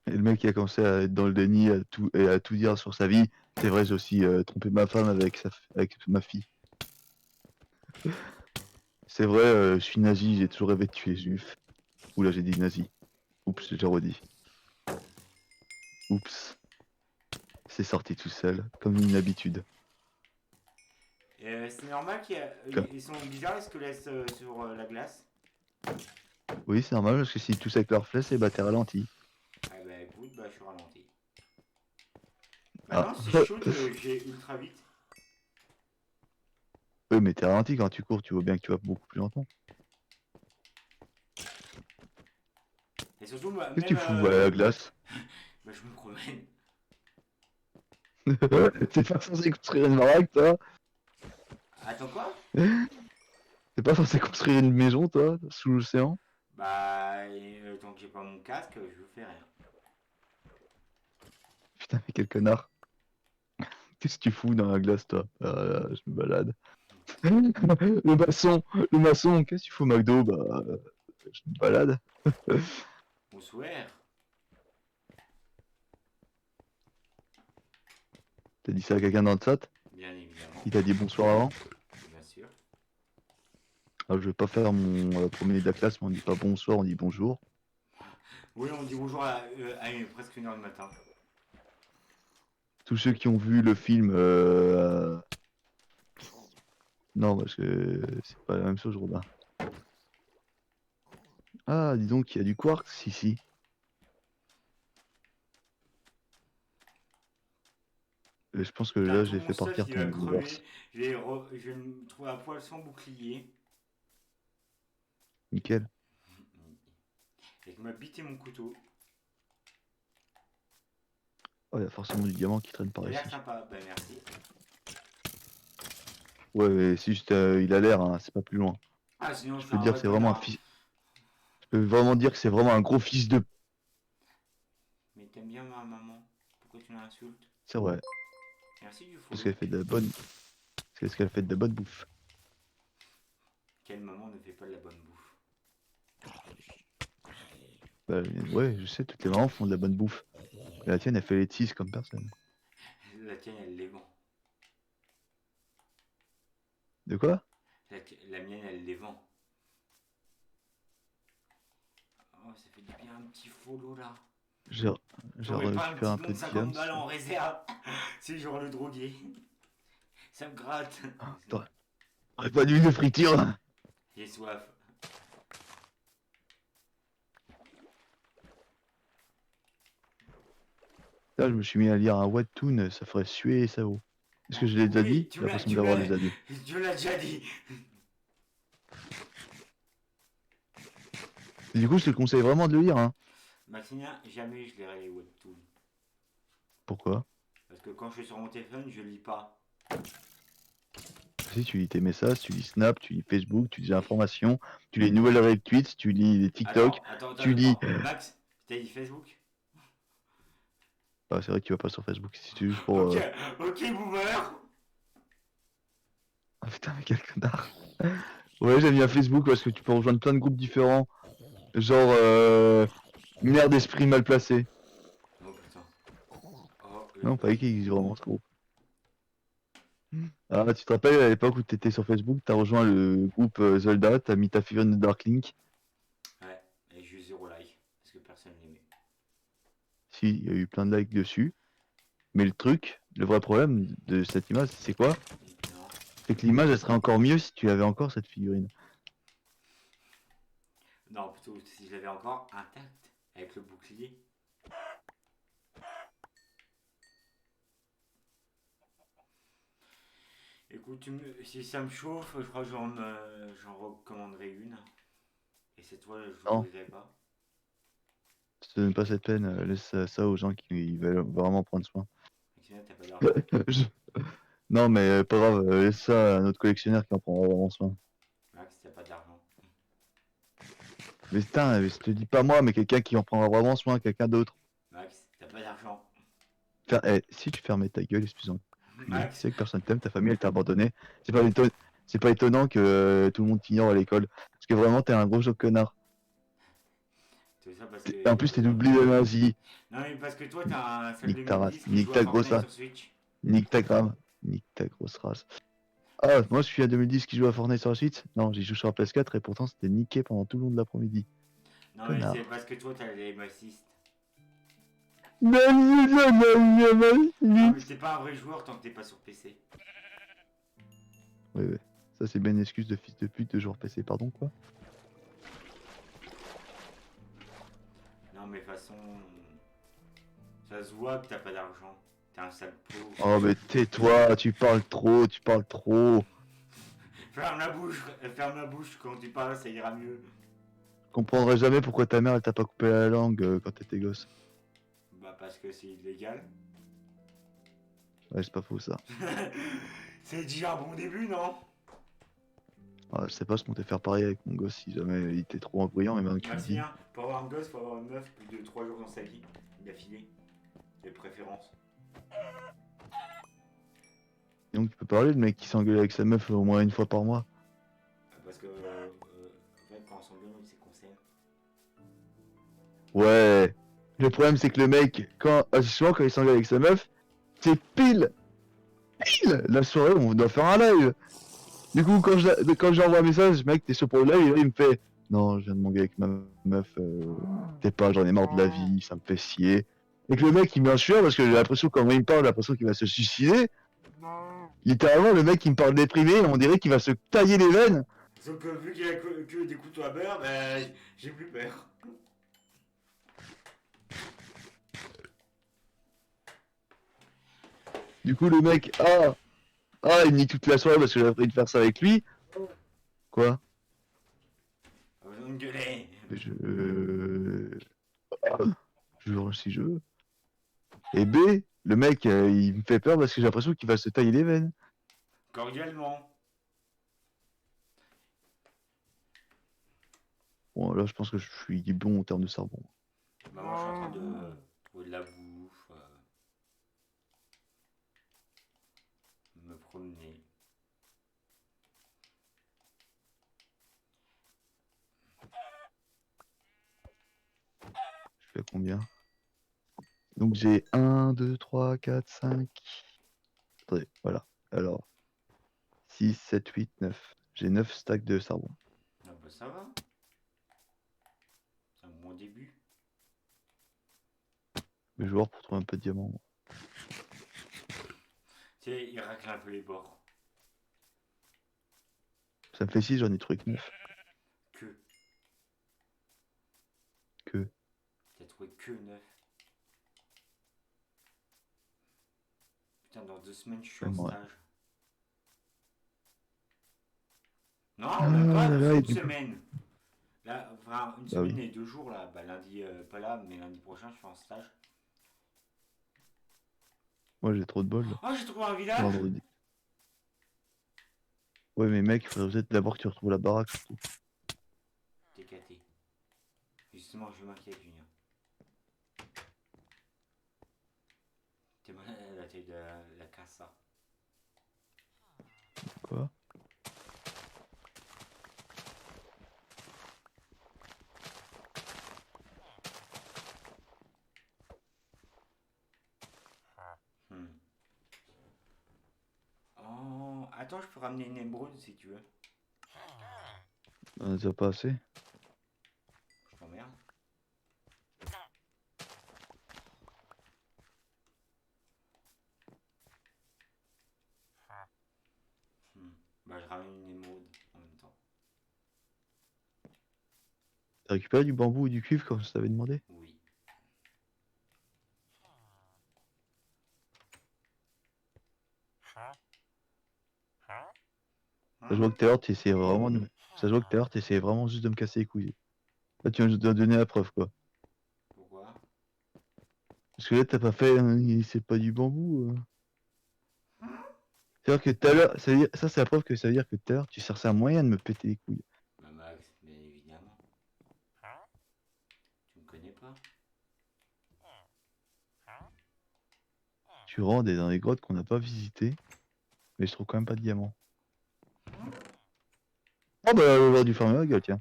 Et le mec qui a commencé à être dans le déni et à tout dire sur sa vie. C'est vrai, j'ai aussi trompé ma femme avec ma fille. C'est vrai, je suis nazi, j'ai toujours rêvé de tuer les juifs. Oula, j'ai dit nazi. Oups, j'ai redit. Oups, c'est sorti tout seul, comme une habitude. C'est normal Quoi. ils sont bizarres les squelettes sur la glace. Oui, c'est normal, parce que s'ils toussent avec leurs flèches, bah t'es ralenti. Ah bah écoute, bah je suis ralenti. Bah Ah. non, si je shoot, j'ai ultra vite. Oui, mais t'es ralenti quand tu cours, tu vois bien que tu vas beaucoup plus lentement. Et surtout, bah, Qu'est-ce que même, tu fous à la glace? bah, je me promène. T'es pas censé construire une baraque, toi? Attends quoi? T'es pas censé construire une maison, toi, sous l'océan? Bah, tant que j'ai pas mon casque, je fais rien. Putain, mais quel connard. Qu'est-ce que tu fous dans la glace, toi? Je me balade. Le maçon, qu'est-ce que tu fous au McDo? Bah, je me balade. Bonsoir. T'as dit ça à quelqu'un dans le chat? Bien évidemment, Il t'a dit bonsoir avant? bien sûr. Ah, je vais pas faire mon premier de la classe, mais on dit pas bonsoir, on dit bonjour. Oui, on dit bonjour à presque 1h du matin. Tous ceux qui ont vu le film, non, parce que c'est pas la même chose, Robin. Ah, dis donc, il y a du quartz, si. Et je pense que Putain, là, tout j'ai mon fait stuff partir il va ton crever. divorce. Je vais me trouver un poil sans bouclier. Nickel. Avec ma bite et mon couteau. Oh, il y a forcément du diamant qui traîne par T'as l'air ici. sympa, bah merci. Ouais, mais c'est juste, il a l'air, hein, c'est pas plus loin. Ah, sinon Je c'est peux un dire que vrai c'est vraiment un connard. fils. Je peux vraiment dire que c'est vraiment un gros fils de. Mais t'aimes bien ma maman. Pourquoi tu l'insultes? C'est vrai. Merci du Parce follow. qu'elle fait de la bonne. Parce qu'elle fait de la bonne bouffe. Quelle maman ne fait pas de la bonne bouffe? Bah, ouais, je sais, toutes les mamans font de la bonne bouffe. Mais la tienne, elle fait les teases comme personne. La tienne, elle les vend. De quoi? La mienne, elle les vend. Oh, ça fait du bien un petit follow là. J'ai T'aurais pas un récupéré petit un don peu de de 50 diams. balles en réserve? C'est genre le drogué. Ça me gratte. T'aurais pas d'huile de friture? J'ai soif. Là, je me suis mis à lire un webtoon, ça ferait suer ça vaut. Est-ce que je l'ai déjà Oui, dit? J'ai l'impression d'avoir déjà dit. tu me l'as déjà dit. Et du coup, je te conseille vraiment de le lire, hein. Maximien, jamais je lirai les webtoons. Pourquoi? Parce que quand je suis sur mon téléphone, je lis pas. Si tu lis tes messages, tu lis Snap, tu lis Facebook, tu lis l'information, tu lis les nouvelles retweets, tu lis les TikTok, tu lis. Max, t'as dit Facebook? Ah, c'est vrai que tu vas pas sur Facebook, si c'est juste pour. Ok, ok, boomer. Ah putain, mais quel connard! Ouais, j'aime bien Facebook parce que tu peux rejoindre plein de groupes différents. Genre, merde d'esprit mal placé. Oh putain. Oh, Non, pas qui existe vraiment ce groupe. Ah, tu te rappelles à l'époque où t'étais sur Facebook, t'as rejoint le groupe Zelda, t'as mis ta figurine de Darklink. Ouais, et j'ai eu 0 like. Parce que personne l'aimait. Si, il y a eu plein de likes dessus. Mais le truc, le vrai problème de cette image, c'est quoi? Non. C'est que l'image, elle serait encore mieux si tu avais encore cette figurine. Non, plutôt si je l'avais encore intact. Avec le bouclier. Écoute, si ça me chauffe, je crois que j'en recommanderai une. Et cette fois, je Non, l'ouvrirai pas. te donne pas cette peine, laisse ça aux gens qui veulent vraiment prendre soin. Maximien, t'as pas d'argent. Je- Non, mais pas grave, laisse ça à notre collectionneur qui en prendra vraiment soin. Max, t'as pas d'argent. Mais putain, je te dis pas moi, mais quelqu'un qui en prendra vraiment soin, quelqu'un d'autre. Max, t'as pas d'argent. Si tu fermais ta gueule, excuse-moi. Tu Max, sais que personne t'aime, ta famille elle t'a abandonné. C'est pas étonnant que tout le monde t'ignore à l'école. Parce que vraiment, t'es un gros jeu connard. c'est ça parce Et en plus, t'es doublé de nazi. Non, mais parce que toi, t'as un sale Nique ta 2010 race, qui nique joue à ta grosse Fortnite race, sur Switch. nique ta grave, nique ta grosse race. Ah, moi je suis à 2010 qui joue à Fortnite sur la suite. Non, j'y joue sur la PS4 et pourtant c'était niqué pendant tout le long de l'après-midi. Non, mais c'est Connard. parce que toi, t'as les assist. Non, Non, mais t'es pas un vrai joueur tant que t'es pas sur PC. Ouais, ouais. Ça c'est bien une excuse de fils de pute de joueur PC, pardon quoi. Non, mais de toute façon, ça se voit que t'as pas d'argent. T'es un sale pauvre. Oh mais tais-toi, tu parles trop, tu parles trop. Ferme la bouche quand tu parles, ça ira mieux. Je comprendrai jamais pourquoi ta mère elle t'a pas coupé la langue quand t'étais gosse. Bah, parce que c'est illégal. Ouais, c'est pas faux ça. C'est déjà un bon début, non? Ah, je sais pas ce qu'on te faire pareil avec mon gosse si jamais il était trop bruyant, mais maintenant que tu le dis. Maximien, pour avoir un gosse, faut avoir une meuf plus de 3 jours dans sa vie, d'affilée, de préférence. Donc tu peux parler le mec qui s'engueule avec sa meuf au moins une fois par mois. Parce que, en fait, quand on s'engueule, c'est qu'on s'aime. Ouais. Le problème c'est que le mec, souvent quand il s'engueule avec sa meuf, c'est pile la soirée où on doit faire un live. Du coup quand j'envoie un message, mec t'es chaud pour le live, et là, il me fait non je viens de m'engueuler avec ma meuf, t'es pas, j'en ai marre de la vie, ça me fait chier. Et que le mec il me met en sueur parce que j'ai l'impression quand il me parle, j'ai l'impression qu'il va se suicider. Littéralement le mec il me parle déprimé, on dirait qu'il va se tailler les veines. Sauf que vu qu'il y a que des couteaux à beurre, bah, j'ai plus peur. Du coup le mec, il me nique toute la soirée parce que j'ai appris de faire ça avec lui. Quoi? Pas besoin de gueuler. Je jure si je veux. Et B, le mec, il me fait peur parce que j'ai l'impression qu'il va se tailler les veines. Cordialement. Bon, là, je pense que je suis bon en termes de charbon. Bah, moi, je suis en train de trouver de la bouffe, me promener. Je fais combien? Donc j'ai 1, 2, 3, 4, 5. Attendez, voilà. Alors, 6, 7, 8, 9. J'ai 9 stacks de charbon. Ah bah ça va. C'est un bon début. Le joueur pour trouver un peu de diamants. Moi. Tu sais, il racle un peu les bords. Ça me fait 6, j'en ai trouvé que 9. Que. Que. T'as trouvé que 9. Putain, dans 2 semaines, je suis en Ouais. stage. Non, Ah même pas, là là, une et du coup. semaine. Là, enfin, une Bah semaine oui. et 2 jours là. Bah, lundi, pas là, mais lundi prochain, je suis en stage. Moi j'ai trop de bol là. Oh, j'ai trouvé un village. Vendredi. Ouais mais mec, il faudrait peut-être d'abord que tu retrouves la baraque surtout. T'es caté. Justement, je m'inquiète, Junior. T'es mal à la taille de la casa. Quoi? Oh, attends, je peux ramener une émeraude si tu veux. On a déjà pas assez. Je t'emmerde. Bah, je ramène une émeraude en même temps. T'as récupéré du bambou et du cuivre comme je t'avais demandé? Oui. Ça se voit que tout à l'heure t'essayais vraiment de... Ça se voit que tout à l'heure t'essayais vraiment juste de me casser les couilles. Là tu viens juste de donner la preuve quoi. Pourquoi? Parce que là t'as pas fait... c'est pas du bambou. C'est-à-dire que tout à l'heure... Ça c'est la preuve que ça veut dire que tout à l'heure tu cherchais un moyen de me péter les couilles. Bah, Max, bien évidemment. Tu me connais pas? Tu rentres dans des grottes qu'on n'a pas visitées. Mais je trouve quand même pas de diamants. Oh bah on va du farmer la gueule tiens.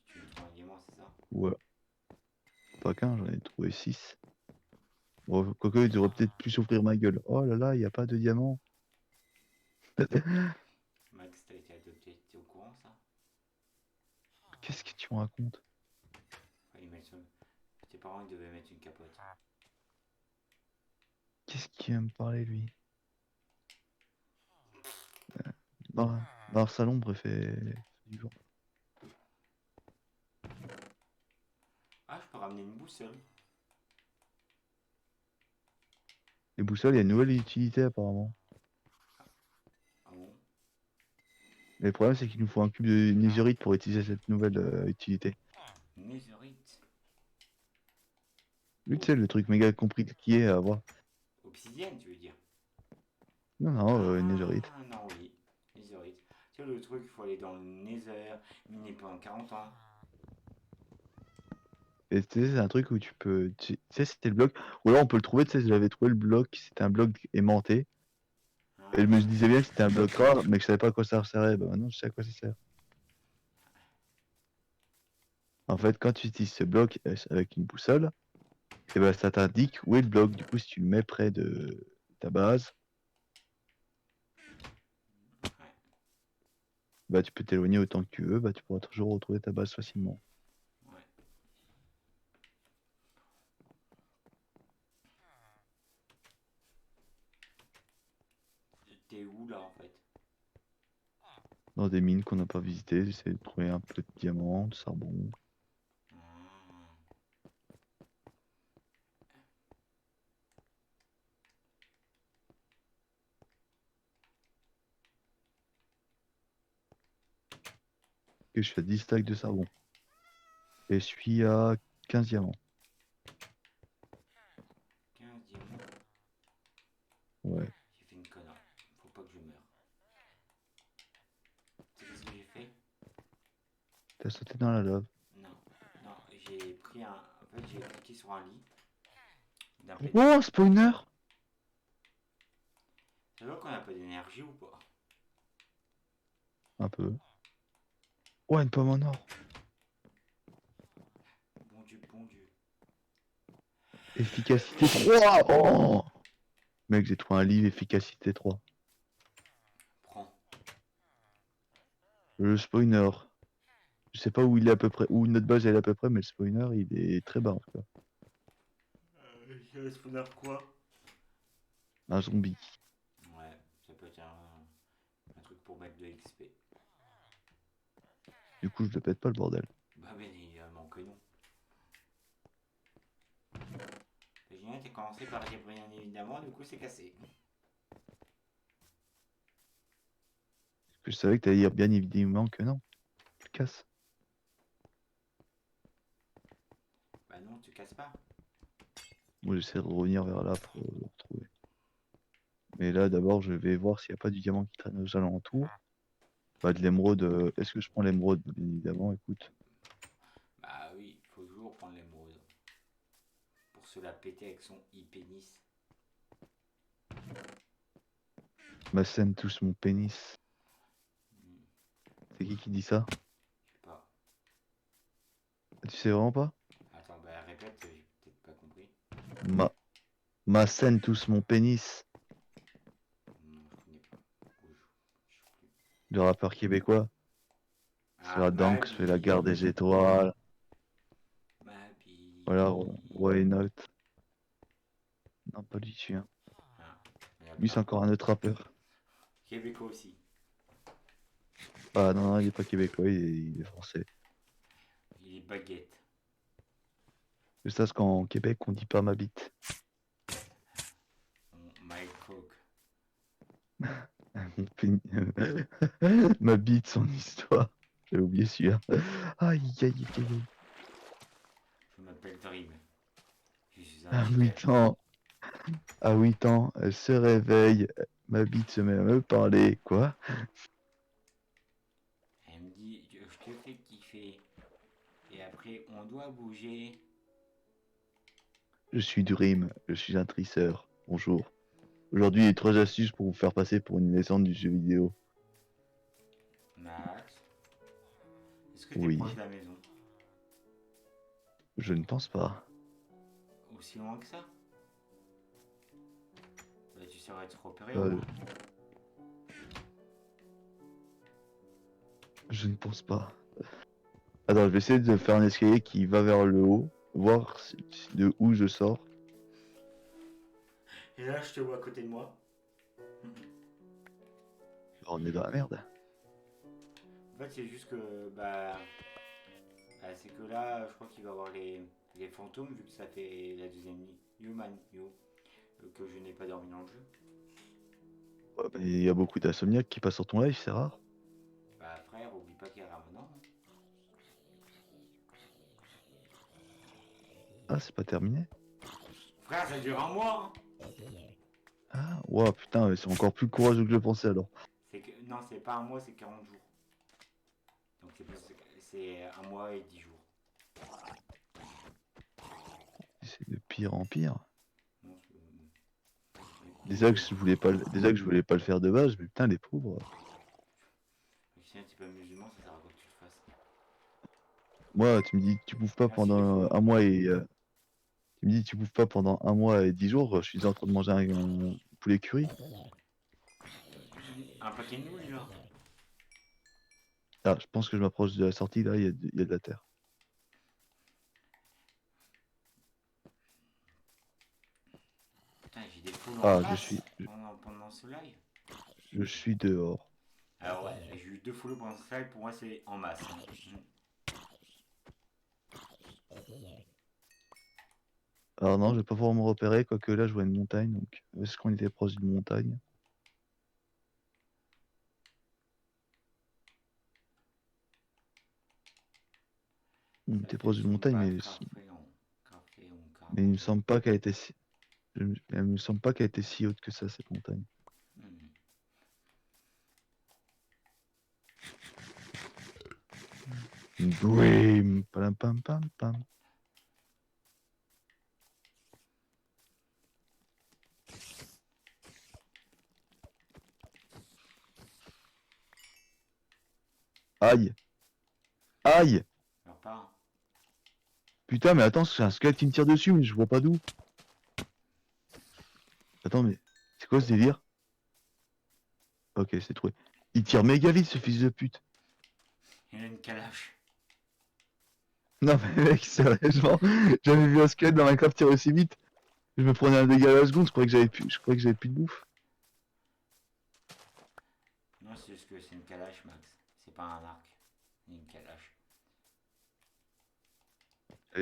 Tu me trouves un diamant, c'est ça? Ouais. Pas qu'un, j'en ai trouvé 6. Bon, quoique, il devrait peut-être plus s'ouvrir ma gueule. Oh là là, il n'y a pas de diamant. Max, t'as été adopté, t'es au courant ça? Qu'est-ce que tu me racontes? Enfin, tes parents ils devaient mettre une capote. Qu'est-ce qu'il vient me parler, lui? Dans le salon, préfet du jour. Ah, je peux ramener une boussole. Les boussoles, il y a une nouvelle utilité apparemment. Ah bon? Mais le problème, c'est qu'il nous faut un cube de netherite pour utiliser cette nouvelle utilité. Netherite. Lui, tu sais, le truc méga compliqué à avoir. Obsidienne, tu veux dire? Non, non, netherite. Ah, non, oui. Netherite. Tu sais, le truc, il faut aller dans le Nether, miner pendant 40 ans. Et tu sais, c'est un truc où tu peux. Tu sais, c'était le bloc. Ou alors on peut le trouver, tu sais, j'avais trouvé le bloc, c'était un bloc aimanté. Et je me disais bien que c'était un bloc rare, mais que je savais pas à quoi ça servait. Bah maintenant, je sais à quoi ça sert. En fait, quand tu utilises ce bloc avec une boussole, et ben, ça t'indique où est le bloc. Du coup, si tu le mets près de ta base, Ouais. bah, tu peux t'éloigner autant que tu veux, bah, tu pourras toujours retrouver ta base facilement. Ouais. T'es où là en fait? Dans des mines qu'on n'a pas visitées, j'essaie de trouver un peu de diamants, de charbon. Et je fais 10 stacks de charbon. Et je suis à 15 diamants. 15 diamants. Ouais. J'ai fait une connerie. Faut pas que je meure. Tu sais ce que j'ai fait? T'as sauté dans la lave. Non. Non, j'ai pris un. En fait, j'ai cliqué sur un lit. D'un Oh, spawner! Ça veut qu'on a pas d'énergie ou pas? Un peu. Oh, une pomme en or. Bon Dieu, bon Dieu. Efficacité 3! Oh! Mec, j'ai trouvé un livre efficacité 3. Prends. Le spawner. Je sais pas où il est à peu près, où notre base elle est à peu près, mais le spawner il est très bas en tout cas. C'est un spawner quoi? Un zombie. Ouais, ça peut être un truc pour mettre de XP. Du coup, je le pète pas le bordel. Bah, bien évidemment que non. Génial, t'as commencé par dire bien évidemment, du coup c'est cassé. Parce que je savais que t'allais dire bien évidemment que non. Tu le casses. Bah non, tu casses pas. Moi, j'essaie de revenir vers là pour le retrouver. Mais là, d'abord, je vais voir s'il n'y a pas du diamant qui traîne aux alentours. Bah, de l'émeraude. Est-ce que je prends l'émeraude? Bien évidemment, écoute. Bah oui, il faut toujours prendre l'émeraude. Pour se la péter avec son e-pénis. Ma scène touche mon pénis. Hmm, C'est qui dit ça? je sais pas. Tu sais vraiment pas? Attends, bah répète, j'ai peut-être pas compris. Ma, ma scène touche mon pénis. Non, je connais pas. Je sais plus. Le rappeur québécois. C'est Ah, la ma Danks fait la guerre des bille. étoiles. Ma bille. Voilà, why not? Non, pas lui, tu hein. Ah, il y en a Lui, c'est plein. encore un autre rappeur. Québécois aussi. Ah non, non, il est pas québécois, il est français. Il est baguette. Je sais qu'en Québec, on dit pas ma bite. My coke. Mon pénis- ma bite, son histoire. J'avais oublié celui-là. Aïe, aïe, aïe, aïe. Je m'appelle Dream. Je suis un À checker. 8 ans, à 8 ans, elle se réveille. Ma bite se met à me parler. Quoi? Elle me dit, je te fais kiffer. Et après, on doit bouger. Je suis Dream, je suis un trisseur. Bonjour. Aujourd'hui, il y a 3 astuces pour vous faire passer pour une légende du jeu vidéo. Max, est-ce que t'es proche Oui, de la maison? je ne pense pas. Aussi loin que ça? Bah, tu saurais te repérer au Euh, moins. je ne pense pas. Attends, je vais essayer de faire un escalier qui va vers le haut, voir de où je sors. Et là, je te vois à côté de moi. On est dans la merde. En fait, c'est juste que, c'est que là, je crois qu'il va y avoir les fantômes, vu que ça fait la deuxième nuit. Human, yo. Que je n'ai pas dormi dans le jeu. Ouais, mais il y a beaucoup d'insomniaques qui passent sur ton live, c'est rare. Bah, frère, oublie pas qu'il y a Ramadan. Ah, c'est pas terminé? Frère, ça dure un mois. Hein. Ah, ouah, putain, mais c'est encore plus courageux que je le pensais alors. Non, c'est pas un mois, c'est 40 jours. Donc c'est un mois et 10 jours. C'est de pire en pire. Non, Déjà que je voulais pas, déjà que je voulais pas le faire de base, mais putain, les pauvres. si un petit peu musulman, ça sert à quoi que tu le fasses? Moi, tu me dis que tu bouffes pas Merci les pendant follow. un mois et. Tu me dis que tu bouffes pas pendant un mois et 10 jours, je suis déjà en train de manger un poulet curry. Un paquet de nouilles, genre. Ah, je pense que je m'approche de la sortie, là, il y a de la terre. Putain, j'ai des follow en Ah, masse pendant ce live. je suis dehors. Alors ouais, j'ai eu 2 follow pendant ce live, pour moi c'est en masse. Hein. Alors non, je vais pas pouvoir me repérer, quoique là, je vois une montagne, donc est-ce qu'on était proche d'une montagne? On Ça était fait proche d'une son montagne, pas café mais il me semble pas qu'elle était si... Elle me semble pas qu'elle était si haute que ça, cette montagne. Dream, pam pam pam pam. Aïe, aïe. Alors pas. Putain, mais attends, c'est un squelette qui me tire dessus, mais je vois pas d'où. Attends, mais c'est quoi ce délire? Ok, c'est trouvé. Il tire méga vite, ce fils de pute. Il a une calache. Non mais mec, sérieusement, j'avais vu un squelette dans Minecraft tirer aussi vite. Je me prenais un dégât à la seconde, je croyais que j'avais plus de bouffe. Non, c'est juste que c'est une calache, Max. C'est pas un arc. C'est une calache.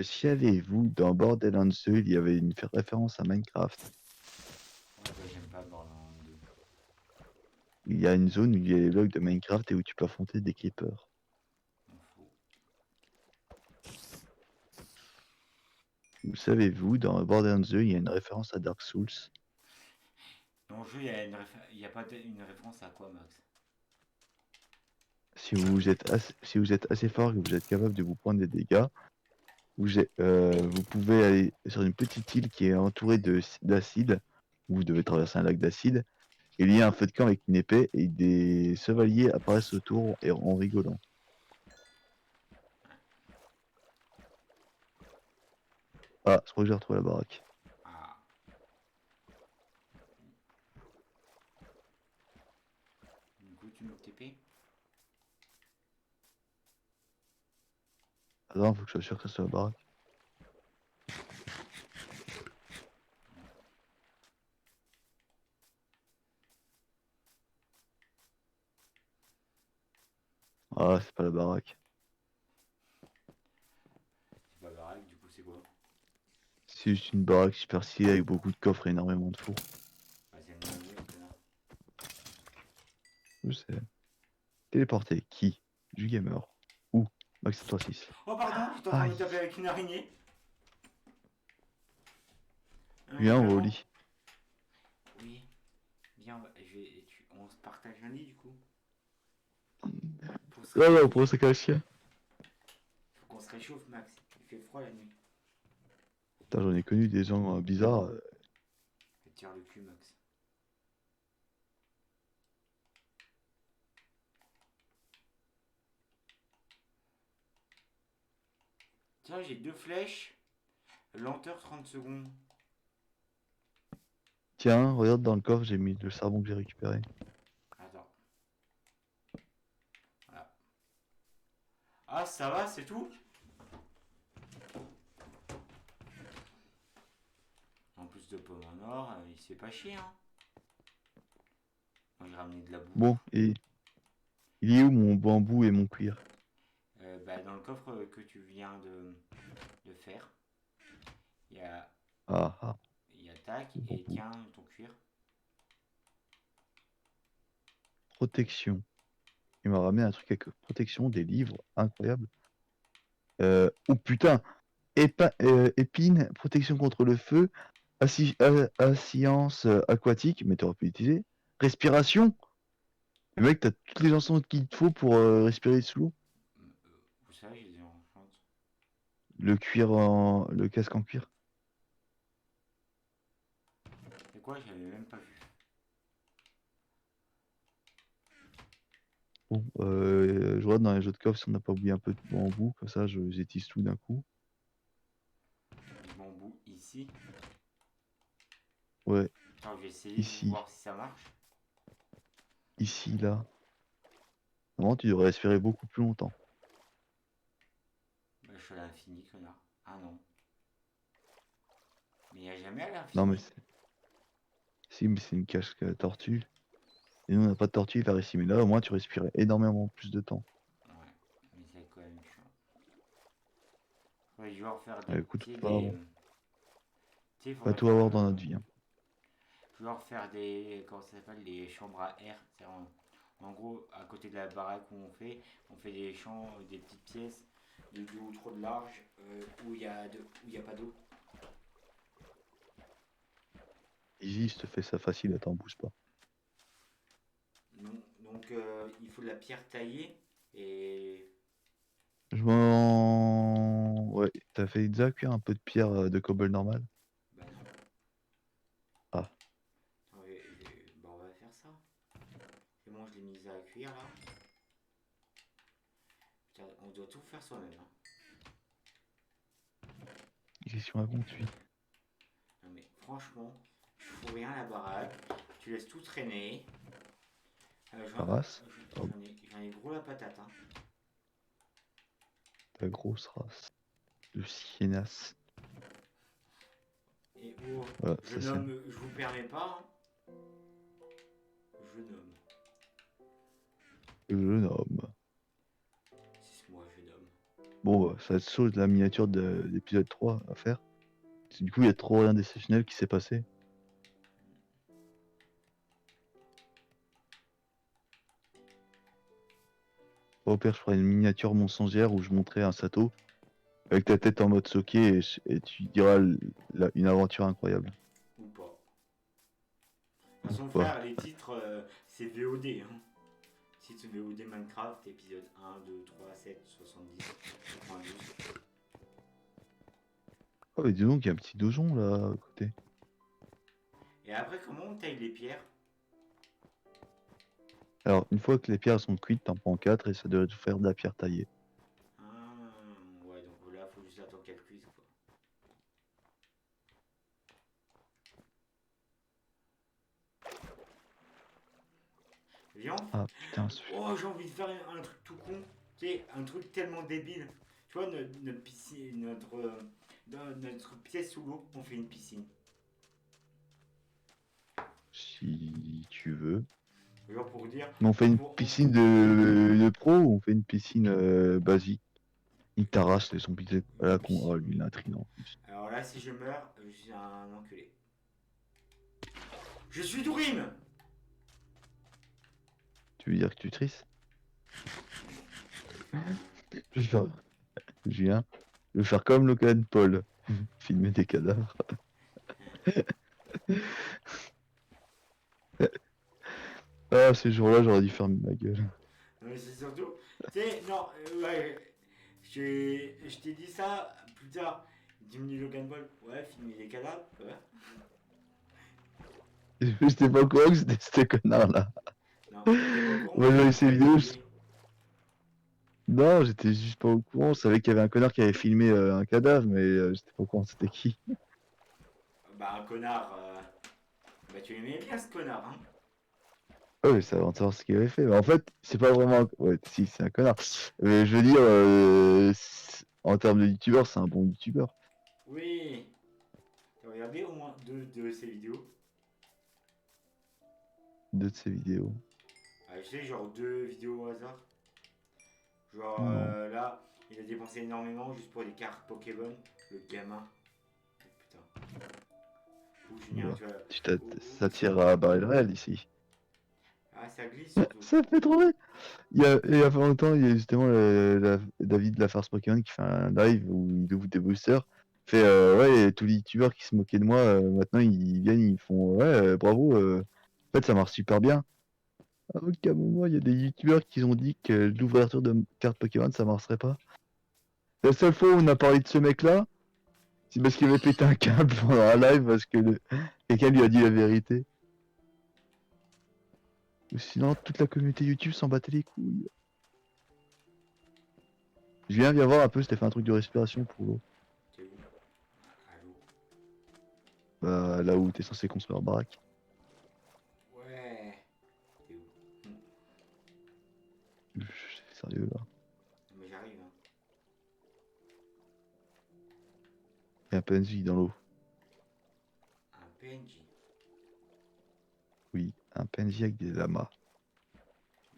Savez-vous, dans Borderlands 2, il y avait une référence à Minecraft. Ouais, bah, j'aime pas Borderlands 2. Il y a une zone où il y a les blocs de Minecraft et où tu peux affronter des creepers. M'en fous. Vous savez-vous, dans Borderlands 2, il y a une référence à Dark Souls. Dans le jeu, il y a pas une référence à quoi, Max? Si vous êtes assez fort et que vous êtes capable de vous prendre des dégâts, vous pouvez aller sur une petite île qui est entourée d'acide. Vous devez traverser un lac d'acide. Et il y a un feu de camp avec une épée et des chevaliers apparaissent autour et en rigolant. Ah, je crois que j'ai retrouvé la baraque. Ah. Du coup, tu nous TP? Attends, faut que je sois sûr que ça soit la baraque. Ah, c'est pas la baraque. C'est pas baraque, du coup, c'est quoi? C'est juste une baraque super stylée avec beaucoup de coffres et énormément de fours. Ah, c'est le même jeu, connard. Je sais. Téléporter. Qui? Du gamer. Où? Max36. Oh, pardon, j'étais en train de Aïe. me taper avec une araignée. Viens, on va au Vraiment. lit. Oui. Viens, on se partage un lit, du coup. Pour se Ouais, ouais, on réchauffer. pourrait se cacher. Faut qu'on se réchauffe, Max. Il fait froid la nuit. Putain, j'en ai connu des gens bizarres. Tire le cul, Max. Tiens, j'ai 2 flèches. Lenteur 30 secondes. Tiens, regarde dans le coffre, j'ai mis le charbon que j'ai récupéré. Attends. Voilà. Ah, ça va, c'est tout? En plus de pommes en or, il se fait pas chier, hein. Moi, j'ai ramené de la bouffe. Bon, et il est où mon bambou et mon cuir? Bah, dans le coffre que tu viens de faire, il y a, Ah, ah, il y a tac, le et bambou. tiens ton cuir. Protection. Il m'a ramené un truc avec protection, des livres, incroyable. Oh putain! Épine, protection contre le feu, science aquatique, mais t'aurais pu l'utiliser. Respiration! Le mec, t'as toutes les chansons qu'il te faut pour respirer sous l'eau. Vous savez, j'ai des enfants. Le casque en cuir. C'est quoi? J'avais même pas vu. Bon, je regarde dans les jeux de coffre si on n'a pas oublié un peu de bambou, comme ça j'étisse tout d'un coup. Du bambou ici. Ouais, Attends, je vais essayer de ici, voir si ça marche. ici, là. Normalement, tu devrais respirer beaucoup plus longtemps. Bah, je suis à l'infini, connard. Ah non. Mais il n'y a jamais à Non, mais l'infini. si, mais c'est une cache tortue. Et nous, on n'a pas de tortue vers ici, mais là, au moins, tu respirais énormément plus de temps. Ouais, mais c'est quand même chiant. Ouais, je vais en faire Ouais, des. écoute, Tu sais, des. Tu sais, il pas faudrait tout faire. avoir dans notre vie, hein. Je vais en faire des. Comment ça s'appelle? Des chambres à air. C'est en gros, à côté de la baraque où on fait des champs, des petites pièces de 2 ou 3 de large où il y a pas d'eau. Easy, je te fais ça facile, attends, bouge pas. Non, donc il faut de la pierre taillée et. Ouais, t'as fait déjà cuire un peu de pierre de cobble normal? Bah non. Ah, Attends, bah, on va faire ça. C'est bon, je l'ai mise à cuire là. Putain, on doit tout faire soi-même, hein. question à conduit. Non mais franchement, je fous rien à la baraque. Tu laisses tout traîner. Race, J'en ai gros la patate, hein. ta grosse race. Le Sienas. Et oh, Voilà, je ça c'est. nomme, je vous permets pas, hein. Je nomme. Je nomme. 6 mois, je nomme. Bon, ça va être chaud de la miniature de l'épisode 3 à faire. Parce que du coup, il y a trop rien d'exceptionnel qui s'est passé. Au pire, je ferai une miniature mensongère où je montrerai un Sato avec ta tête en mode soquet et tu diras une aventure incroyable. Ou pas. De toute Ou façon, pas. frère, les titres, c'est VOD. Hein. Titre VOD Minecraft, épisode 1, 2, 3, 7, 70, 92. Oh, mais dis donc, il y a un petit donjon là à côté. Et après, comment on taille les pierres? Alors, une fois que les pierres sont cuites, t'en prends 4 et ça doit te faire de la pierre taillée. Ah, ouais, donc là, faut juste attendre qu'elle cuise, quoi. Viens. Ah putain, Oh, j'ai envie de faire un truc tout con. Tu sais, un truc tellement débile. Tu vois, notre piscine, dans notre pièce sous l'eau, on fait une piscine. si tu veux. Genre pour dire. Mais on fait une Pour, piscine de pro ou on fait une piscine basique? Il t'arrache les son bidets à la con. Oh, lui, il a un trident en plus. Alors là, si je meurs, je suis un enculé. Je suis Dourim. Tu veux dire que tu tristes? Je vais faire. Julien, je vais faire comme Logan Paul. Filmer des cadavres. Ah, ces jours-là, j'aurais dû fermer ma gueule. Non, mais c'est surtout. Tu sais, non, ouais. Je t'ai dit ça plus tard. Diminue Logan Ball. Ouais, filmer les cadavres. Ouais. J'étais pas au courant que c'était ce connard-là. Non, t'es pas au courant, Moi, mais j'avais j'ai ces pas vidéos. été. Non, j'étais juste pas au courant. Je savais qu'il y avait un connard qui avait filmé un cadavre, mais j'étais pas au courant c'était qui. Bah, un connard. Bah, tu aimais bien ce connard, hein. Ouais, mais ça avant de savoir ce qu'il avait fait. Mais en fait, c'est pas vraiment. Ouais, si, c'est un connard. Mais je veux dire, en termes de youtubeur, c'est un bon youtubeur. Oui. T'as regardé au moins deux de ses vidéos. Deux de ses vidéos. Ah, je sais, genre deux vidéos au hasard. Genre Non. là, il a dépensé énormément juste pour des cartes Pokémon. Le gamin. Putain. Ou Julien, Voilà. tu vois. Ça tire à balles réelles ici. Ah, ça glisse surtout. Ça fait trop rire. Il y a pas longtemps, il y a justement David de la Farce Pokémon qui fait un live où il ouvre des boosters. Il fait ouais, tous les youtubeurs qui se moquaient de moi, maintenant ils viennent, ils font ouais, bravo, en fait ça marche super bien. À aucun moment il y a des youtubeurs qui ont dit que l'ouverture de cartes Pokémon ça marcherait pas. La seule fois où on a parlé de ce mec-là, c'est parce qu'il avait pété un câble pendant un live parce que quelqu'un lui a dit la vérité. Ou sinon, toute la communauté YouTube s'en battait les couilles. Viens voir un peu, c'était fait un truc de respiration pour l'eau. T'es où? Allô? Bah, là où t'es censé construire un baraque. Ouais. T'es où? C'est sérieux là. Mais j'arrive, hein. Il y a un PNJ dans l'eau. Un PNJ. Oui, un PNJ avec des lamas.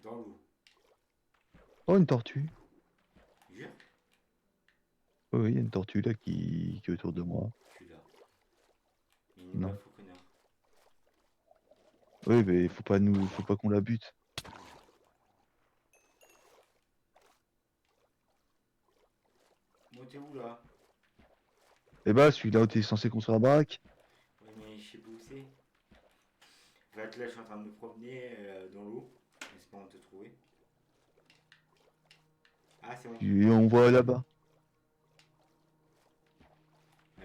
Dans l'eau. Oh, une tortue. Jure? Oh, oui, il y a une tortue là qui est autour de moi. Je suis là. Il nous Non. la faut, connard. Oui, mais faut pas qu'on la bute. Moi, t'es où là? Eh bah, celui-là où t'es censé construire un baraque. Ouais, mais je sais pas où c'est. En fait, là, je suis en train de me promener dans l'eau, espérant te trouver. Ah, c'est bon. Et on voit là-bas.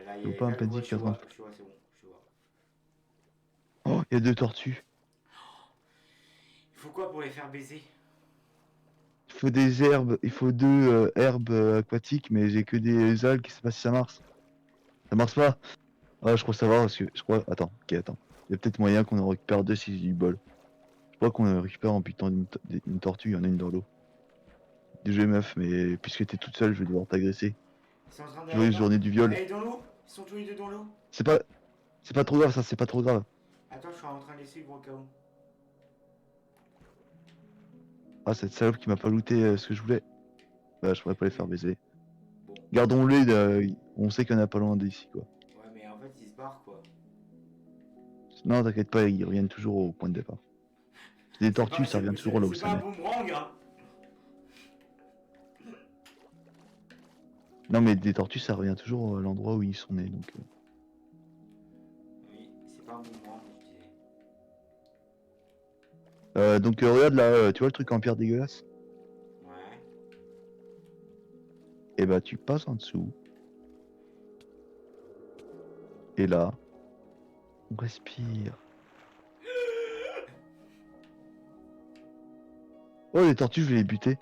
Là, Je vois pas un PNJ qui est en train de. je vois, c'est bon, je vois. Oh, il y a deux tortues. Il faut quoi pour les faire baiser? Il faut des herbes, il faut deux herbes aquatiques, mais j'ai que des algues, je sais pas si ça marche. Ça marche pas? Ah, je crois savoir parce que je crois. Attends, ok, attends. Il y a peut-être moyen qu'on en récupère deux si j'ai du bol. Je crois qu'on en récupère en butant une tortue, il y en a une dans l'eau. Désolé meuf, mais puisque t'es toute seule, je vais devoir t'agresser. Ils sont en train d'aller Joyeuse dans... journée du viol. Allez, dans l'eau. Ils sont tous les deux dans l'eau. C'est pas... C'est pas trop grave ça, c'est pas trop grave. Attends, je suis en train de les suivre au cas où. Ah, cette salope qui m'a pas looté ce que je voulais. Bah, je pourrais pas les faire baiser. Bon, Gardons-les, on sait qu'il y en a pas loin d'ici, quoi. ouais, mais en fait, ils se barrent, quoi. Non, t'inquiète pas, ils reviennent toujours au point de départ. Les tortues, ça revient toujours là où C'est ça pas un naît. boomerang, hein. Non, mais des tortues, ça revient toujours à l'endroit où ils sont nés, donc... Oui, c'est pas un boomerang, je disais. Donc regarde là, tu vois le truc en pierre dégueulasse? Ouais. Et bah tu passes en dessous. Et là, on respire. Oh les tortues, je vais les buter.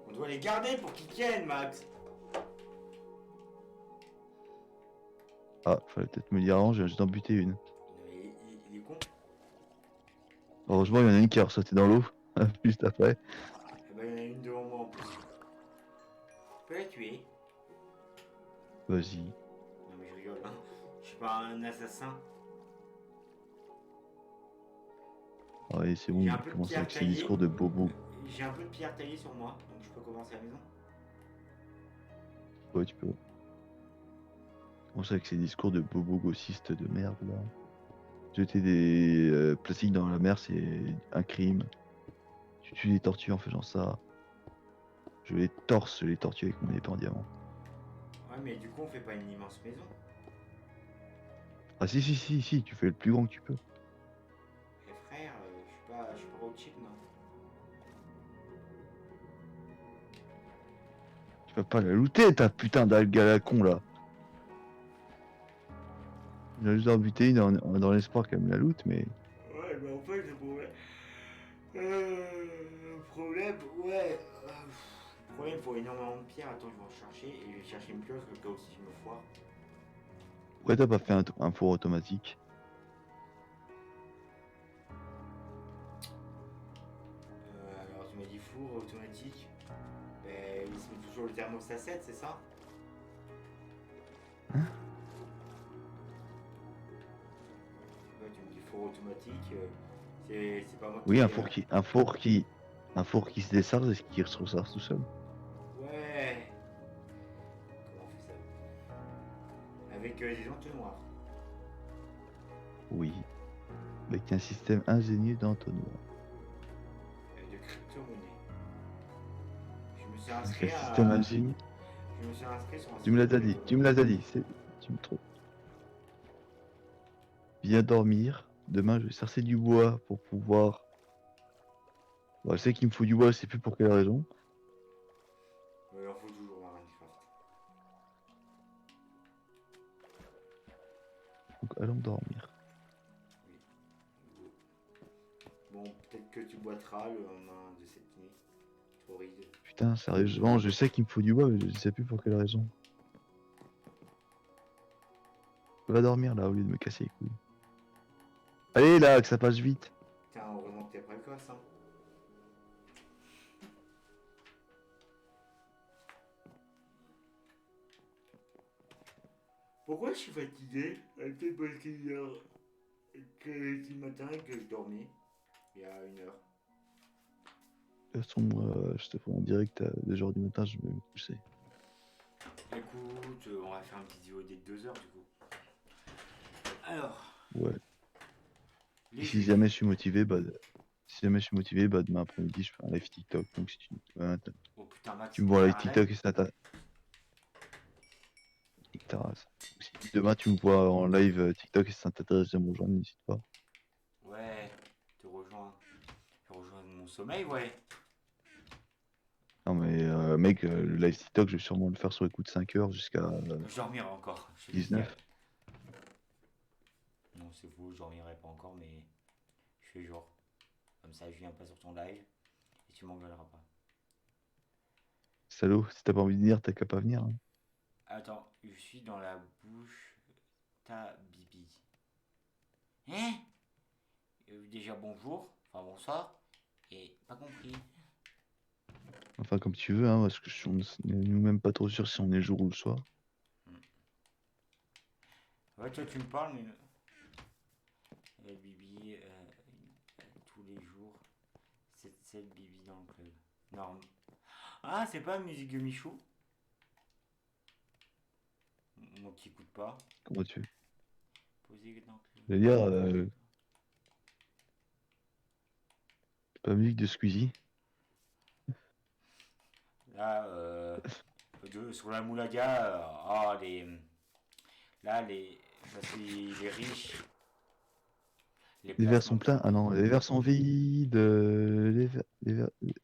On doit les garder pour qu'ils tiennent, Max. Ah, fallait peut-être me dire avant, j'ai juste d'en buter une. Non, mais il est con. Heureusement, il y en a une qui a ressauté dans l'eau, juste après. Eh ben, il y en a une devant moi en plus. Je peux la tuer. Vas-y. Non, mais je rigole, hein. Je suis pas un assassin. Ouais, c'est bon, J'ai il un peu de commence pierre avec ses taillée. discours de bobo. J'ai un peu de pierre taillée sur moi, donc je peux commencer à la maison. Ouais, tu peux. Commence avec ses discours de bobo gauchiste de merde, là. Jeter des plastiques dans la mer, c'est un crime. Tu tues des tortues en faisant ça. Je les torse les tortues avec mon épée en diamant. Ouais, mais du coup, on fait pas une immense maison. Ah si, tu fais le plus grand que tu peux. Eh frère, je suis pas au cheap, non. Tu vas pas la looter, ta putain d'algue à la con là. Il a juste d'en buter une dans l'espoir qu'elle me la loot, mais... Ouais, mais en fait, le problème, ouais. Le problème, il faut énormément de pierres. Attends, je vais en chercher et je vais chercher une pioche au cas où si je me foire. Pourquoi t'as pas fait un four automatique? Alors, tu m'as dit four automatique. Ben, il se met toujours le thermostat 7, c'est ça? Hein? Ouais, tu me dis four automatique. C'est pas moi qui Oui, fais, un four qui se décharge et qui se recharge tout seul. Ouais. Comment on fait ça? Avec des entonnoirs. Oui. Avec un système ingénieux d'entonnoir. De crypto-monnaie. Je me suis Quel inscrit système à. ingénieux? Je me suis inscrit sur un Tu me l'as dit, tu me l'as dit, tu me trompes. Viens dormir. Demain, je vais chercher du bois pour pouvoir... Bon, je sais qu'il me faut du bois, je sais plus pour quelle raison. Il en faut toujours dans Minecraft. Donc allons dormir. Oui. Bon, peut-être que tu boiteras le lendemain de cette nuit. Horrible. Putain, sérieusement, je sais qu'il me faut du bois, mais je sais plus pour quelle raison. Va dormir là au lieu de me casser les couilles. Allez là, que ça passe vite. Putain, heureusement que t'es précoce, hein. Pourquoi je suis fatigué? Elle fait parce qu'il y a que ce matin que je dormais. Il y a 1 heure. De toute façon, moi, je te ferai un direct à 2h du matin, je vais me coucher. Écoute, on va faire un petit vidéo dès 2 heures du coup. Alors, Ouais. les Et si juifs. jamais je suis motivé, bah demain après-midi, je fais un live TikTok. Donc si Oh putain, Max, tu me il vois en fait live un TikTok et ça t'a... Nique ta race. Si demain tu me vois en live TikTok et ça t'intéresse de me rejoindre, n'hésite pas. Ouais, te rejoins. Tu rejoins mon sommeil, ouais. Non mais mec, le live TikTok, je vais sûrement le faire sur les coups de 5 heures jusqu'à Je dormirai encore. Je te le 19. dirai. Non, c'est faux, je dormirai pas encore, mais je fais jour. Comme ça, je viens pas sur ton live et tu m'engueuleras pas. Salaud, si t'as pas envie de venir, t'as qu'à pas venir. Hein. Attends, je suis dans la bouche ta bibi. Hein? Déjà bonjour, enfin bonsoir, et pas compris. Enfin, comme tu veux, hein, parce que on est nous-mêmes pas trop sûr si on est le jour ou le soir. Ouais, toi tu me parles, mais. Bibi, tous les jours. 7 Bibi dans le club. Non. Ah, c'est pas musique de Michou? Moi qui écoute pas. Comment tu veux? Posé dans Je veux le dire, club. c'est pas musique de Squeezie. Là, sur la Moulaga, oh, là, ça, c'est les riches. Les Les verres placements sont de pleins? Ah produits. non, les verres sont vides.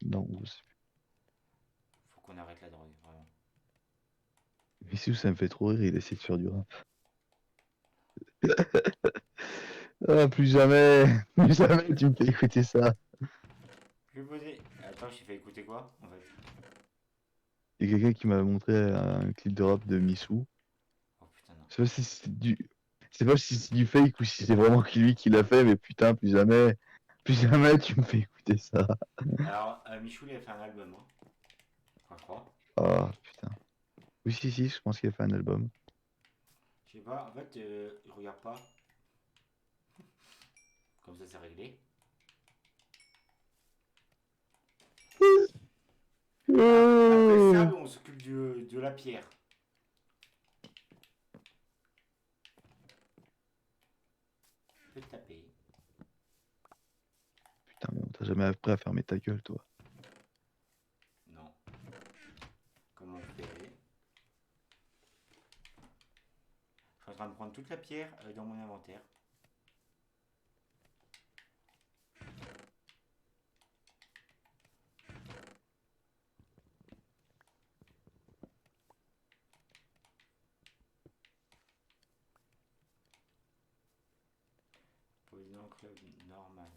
Non, je sais Faut qu'on arrête la drogue, vraiment. plus. Missou, ça me fait trop rire, il essaie de faire du rap. Ah, plus jamais, plus jamais tu me fais écouter ça. Je vais poser. Attends, je t'ai fait écouter quoi en fait? Il y a quelqu'un qui m'a montré un clip de rap de Missou. Oh putain, non. Je sais pas si c'est du... Je sais pas si c'est du fake ou si c'est vraiment lui qui l'a fait, mais putain, plus jamais tu me fais écouter ça. Alors, Michou, il a fait un album, hein. Enfin, je crois. Ah, putain. Oui, si, je pense qu'il a fait un album. Je sais pas, en fait, je regarde pas. Comme ça, c'est réglé. Après le sable, on s'occupe de la pierre. Je peux te taper. Putain, mais on t'a jamais appris à fermer ta gueule, toi. Non. Comment on fait? Je suis en train de prendre toute la pierre dans mon inventaire. Poser dans le club normal.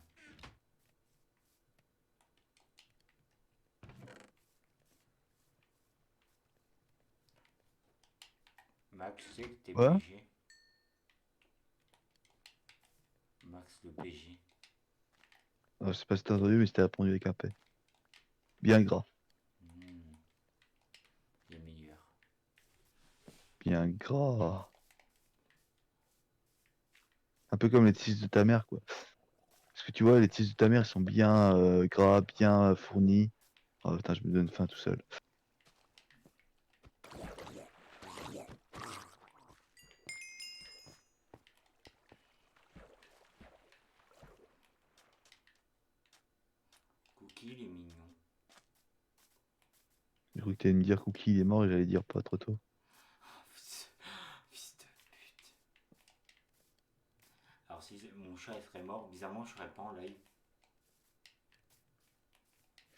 Max, tu sais que t'es Ouais? BG. Max le BG. Je sais pas si t'as entendu, mais c'était répondu avec un P. Bien gras. Mmh, les meilleurs. Bien gras. Un peu comme les tisses de ta mère, quoi. Parce que tu vois, les tisses de ta mère, ils sont bien gras, bien fournis. Oh putain, je me donne faim tout seul. Cookie, il est mignon. J'ai cru que t'allais me dire Cookie, il est mort et j'allais dire pas trop tôt. Fils de pute. Alors si mon chat serait mort, bizarrement je serais pas en live.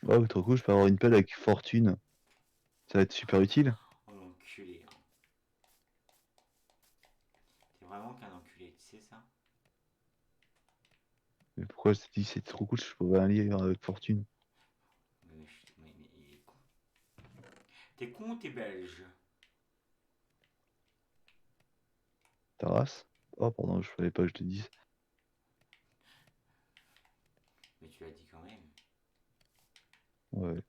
Oh, trop cool, je peux avoir une pelle avec fortune. Ça va être super utile. Oh l'enculé. Hein. T'es vraiment qu'un enculé, tu sais ça? Mais pourquoi je te dis c'est trop cool, je peux un lire avec fortune. Mais il est con. T'es con ou t'es belge? Ta race? Oh, pardon, je fallait pas que je te dise. Mais tu l'as dit quand même. Ouais.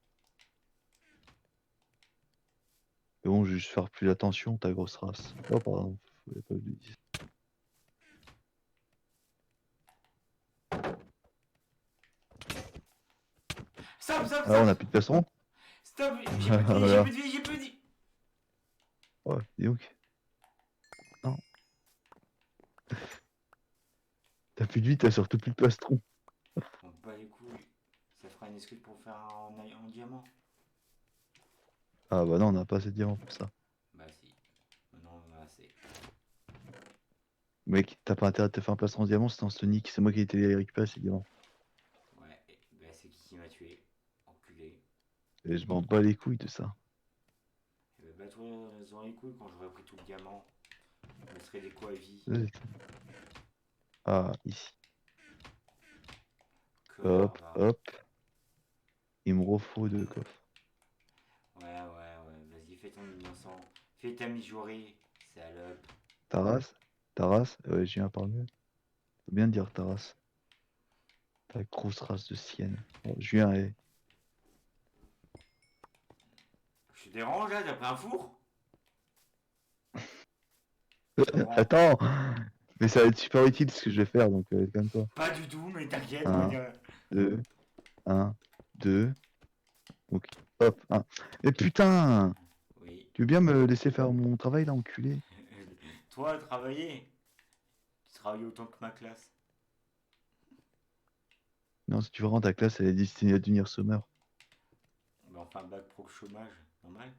Mais bon, je vais juste faire plus attention, ta grosse race. Oh, pardon, fallait pas que je le dise. Stop, stop, Alors, on stop! a plus de plastron? Stop! J'ai plus de vie, j'ai Voilà. plus de vie, j'ai plus de vie! Ouais, dis donc. Non. T'as plus de vie, t'as surtout plus de plastron. On bat les couilles. Ça fera une excuse pour faire en diamant. Ah bah non, on n'a pas assez de diamants pour ça. Bah si. Non, on a assez. Mec, t'as pas intérêt de te faire un plastron en diamant, c'est dans ce nick, c'est moi qui ai été les récupérer ces diamants. Ouais, bah c'est qui m'a tué? Enculé. Et je m'en bats les couilles de ça. Et bah toi, dans les couilles, quand j'aurais pris tout le diamant, je me serais des coups à vie. Ah, ici. Connard, Hop, va. hop. Il me refaut deux coffres. Ouais, vas-y, fais ton innocent. Fais ta mijaurée, salope. Taras, ouais, j'ai un par mieux. Faut bien dire Taras. Ta grosse race de sienne. Bon, Julien est. dérange là, t'as pris un four? Je comprends. Attends, mais ça va être super utile ce que je vais faire, donc calme-toi. Pas du tout, mais t'inquiète, on va Un, dire. 2, un, 2, ok, hop, 1. Mais putain, Oui. tu veux bien me laisser faire mon travail là, enculé? Toi, travailler. Tu travailles autant que ma classe. Non, si tu veux rendre ta classe, elle est destinée à devenir summer. Bah, enfin, bac pro chômage, normal.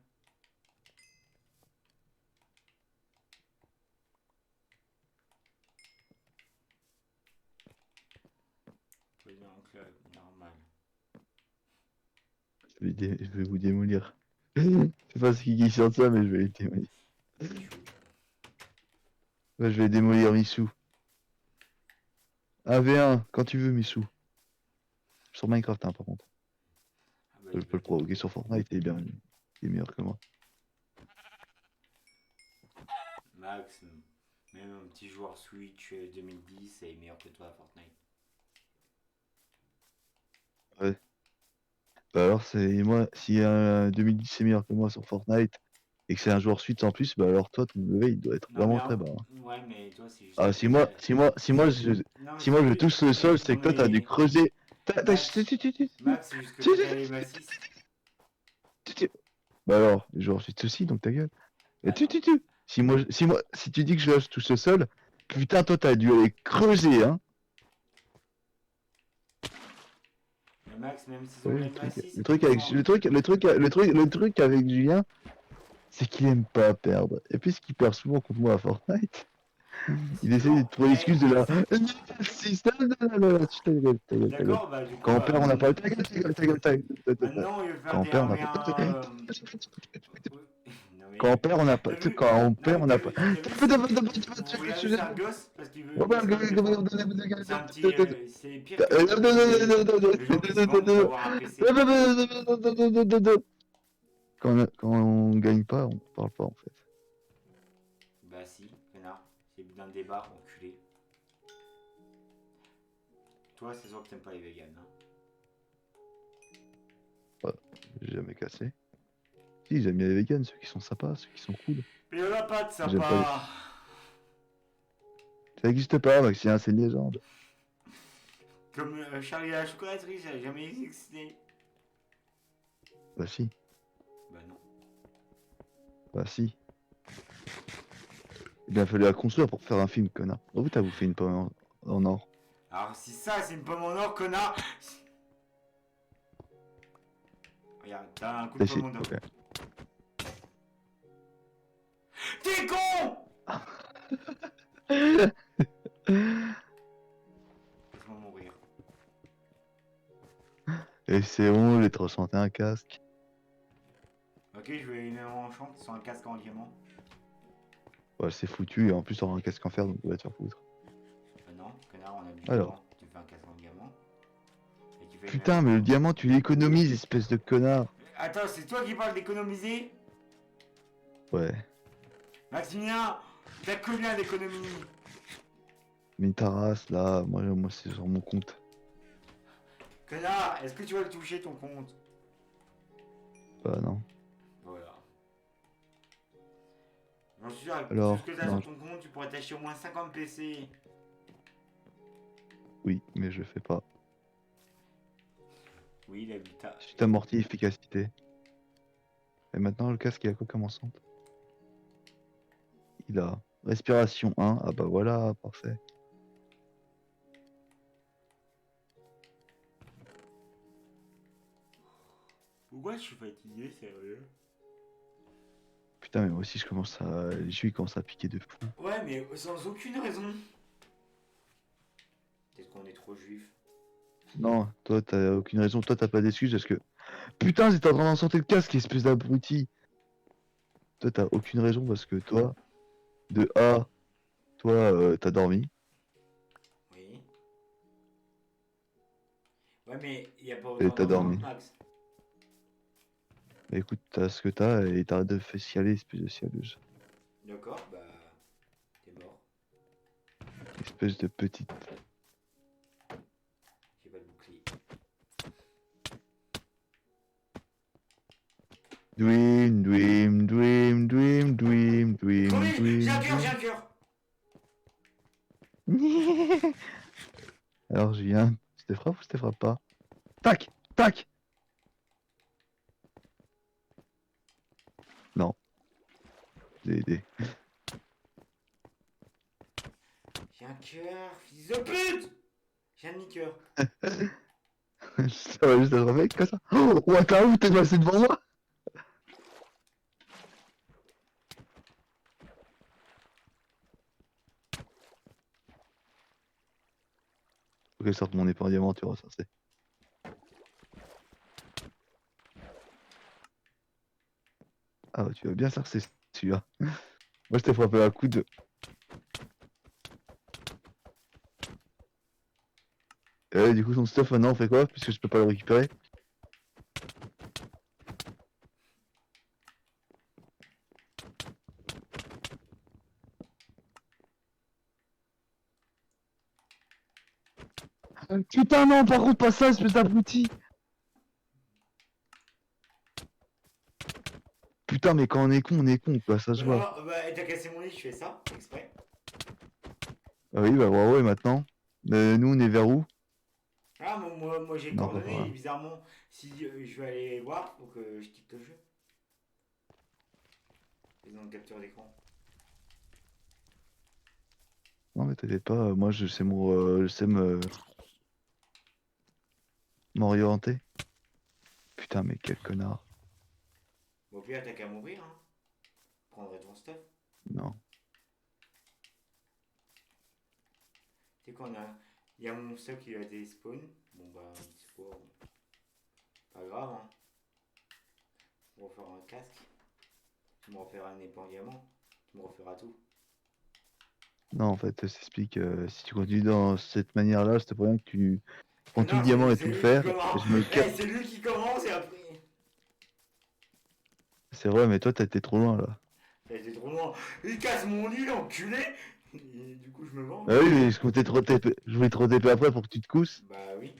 Tu vas dire en club, normal. Je vais vous démolir. Je sais pas ce qui sort de ça, mais je vais les démolir. Michou. Ouais, je vais démolir Missou. 1v1, quand tu veux, Missou. Sur Minecraft, hein, par contre. Ah bah, Je peux le provoquer sur Fortnite, il est meilleur que moi. Max, même un petit joueur Switch 2010 est meilleur que toi à Fortnite. Ouais. Bah alors, c'est moi, si un 2010 est meilleur que moi sur Fortnite, et que c'est un joueur suite en plus, bah alors toi, ton level, il doit être Non mais vraiment très bas, hein. ouais mais toi c'est juste Ah, que t'as. Non mais si moi c'est je touche le sol, c'est non que toi, t'as dû mais creuser. Max, Max c'est juste que toi t'as les massifs. Bah alors, les joueurs suite aussi, donc ta gueule. Et Bah non. si tu dis que je touche le sol, putain, toi, t'as dû aller creuser, hein. Mais Max même s'ils ont Ouais, les massifs le c'est truc qu'ils avec, sont. le truc avec Julien, c'est qu'il aime pas perdre. Et puisqu'il perd souvent contre moi à Fortnite, il essaie de Justement. trouver l'excuse de la. Système ta gueule, ta gueule. D'accord bah du coup Quand on bah perd, on n'a pas. Ta gueule, ta gueule, ta gueule, ta gueule. maintenant il veut faire Quand on des perd, on 1 n'a v pas. 1 Non Quand on mais perd, on n'a pas. t'as vu Quand on non perd, mais on n'a pas. t'as vu vous regardez c'est un gosse parce qu'il veut il se veut défendre. C'est un petit c'est pire que le joueur qui se vante d'avoir un PC. Quand on gagne pas, on parle pas en fait. Bah si, connard. C'est le but d'un débat, enculé. Toi, c'est sûr que t'aimes pas les vegans, hein. Ouais, j'ai jamais cassé. Si, j'aime bien les vegans, ceux qui sont sympas, ceux qui sont cool. Mais y'en a pas de J'aime pas les. sympa. Ça existe pas, Maxien, c'est une légende. Comme Charlie à la chocolaterie, ça a jamais existé. Bah si, Bah non. bah si. Il a fallu la construire pour faire un film, connard. Oh, vous t'as bouffé une pomme en or. Alors si ça, c'est une pomme en or, connard. Regarde, t'as un coup de T'as pomme chié, en or. ok. T'es con. Laisse-moi mourir. Et c'est bon, les 361 casques. Ok, je vais les en chante sur un casque en diamant. Ouais, c'est foutu, et en plus, t'auras un casque en fer, donc tu vas te faire foutre. Bah non, connard, on a du Alors. diamant. Tu fais un casque en diamant. Et tu fais le Putain, même. mais le diamant, tu l'économises, espèce de connard. Attends, c'est toi qui parles d'économiser? Ouais, Maximilien, t'as combien d'économies? mais ta race, là, moi c'est sur mon compte. Connard, est-ce que tu vas le toucher ton compte? Bah non. Voilà. J'en suis sûr, avec tout Alors, ce que t'as non, sur ton compte, tu pourrais t'acheter au moins 50 PC. oui, mais je fais pas. Oui, l'habitat. Suite amorti, efficacité. Et maintenant, le casque, il a quoi comme ensemble? Il a respiration 1. Ah bah voilà, parfait. Pourquoi je suis fatigué, sérieux? Putain, mais moi aussi, je commence à. Les chevilles commencent à piquer de fou. Ouais, mais sans aucune raison. Peut-être qu'on est trop juif. Non, toi, t'as aucune raison. Toi, t'as pas d'excuse parce que. Putain, j'étais en train d'enchanter le casque, espèce d'abruti. Toi, t'as aucune raison parce que toi, de A, toi, t'as dormi. Oui. Ouais, mais il y a pas Et autant t'as d'enfants, dormi. Max. Bah, écoute, t'as ce que t'as et t'arrêtes de faire chialer, espèce de chialeuse. D'accord, bah. T'es mort. Espèce de petite. J'ai pas de bouclier. Dream, dream, dream, dream, dream, Trop dream, vite. J'ai un dream, cœur, j'ai un cœur. dream. Alors Julien, je te frappe ou je te frappe pas? Tac! Tac! Non, j'ai aidé. J'ai un cœur, fils de pute. J'ai un demi-cœur. Ça va juste être un mec comme ça. Oh, Waka, t'es passé devant moi? Faut que je sorte mon épée en diamant, tu vois, ça c'est. Ah bah, tu vas bien sarcer celui-là. Moi je t'ai frappé un coup de. Du coup, son stuff maintenant on fait quoi? Puisque je peux pas le récupérer. Putain, non, par contre, pas ça, espèce d'abruti! Putain, mais quand on est con, quoi, ça se Bah voit. non, bah t'as cassé mon lit, je fais ça, exprès. Ah oui, bah bravo, et maintenant? Nous, on est vers où? Ah, moi j'ai Non, pas par coordonné, et là. bizarrement, si je vais aller voir, faut que je quitte le jeu. Ils ont le capture d'écran. Non, mais t'inquiète pas, moi je sais m'orienter. Putain, mais quel connard. Bon, puis t'as qu'à mourir, hein. Prendrai ton stuff. Non. Tu sais qu'on a. Il y a mon stuff qui a été spawn. Bon, bah, c'est pas grave, hein. On va refaire un casque. Tu me referas un épée en diamant. Tu me referas tout. Non, en fait, ça s'explique. Si tu continues dans cette manière-là, je te préviens que tu prends tout le Non, diamant et c'est tout le lui qui fer, et commence. je me casse. C'est lui qui commence et après. C'est vrai, mais toi, t'as été trop loin là. Ça a été trop loin. Il casse mon lit, l'enculé. Et du coup, je me vends. Ah oui, mais je comptais trop TP. Je voulais trop TP après pour que tu te cousses. Bah oui.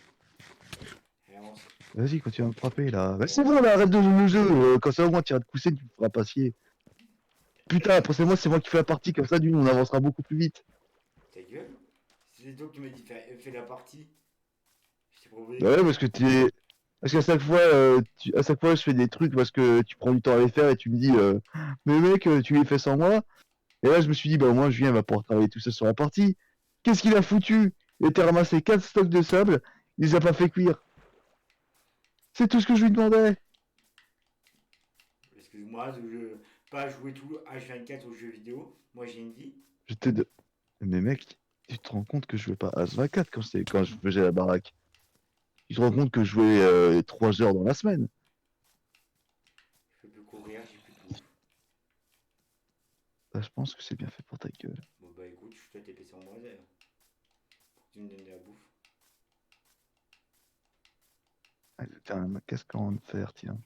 Et avance. Vas-y, continue à me frapper là. Bah, Et c'est avance. bon, là, arrête de jouer le jeu. Quand ça au moins tu vas te cousser, tu me feras pas chier. Putain, après c'est moi qui fais la partie, comme ça, d'une, on avancera beaucoup plus vite. Ta gueule. C'est toi qui m'as dit fais la partie. Je t'ai proposé Bah de ouais, faire parce la que partie. t'es. Parce qu'à chaque fois, à chaque fois, je fais des trucs parce que tu prends du temps à les faire et tu me dis, mais mec, tu les fais sans moi. Et là, je me suis dit, bah, au moins, Julien va pouvoir travailler tout ça sur la partie. Qu'est-ce qu'il a foutu? Il a été ramassé 4 stocks de sable, il les a pas fait cuire. C'est tout ce que je lui demandais. Excuse-moi de pas jouer tout le H24 aux jeux vidéo. Moi j'ai une vie. Je t'ai de... Mais mec, tu te rends compte que je jouais pas As-24 quand je faisais la baraque. Tu te rends compte que je jouais 3 heures dans la semaine. Je peux plus courir, j'ai plus de bouffe. Bah, je pense que c'est bien fait pour ta gueule. Bon bah écoute, je te TP sur moi d'ailleurs. Pour que tu me donnes de la bouffe. Allez, tiens, ma casque en fer, tiens.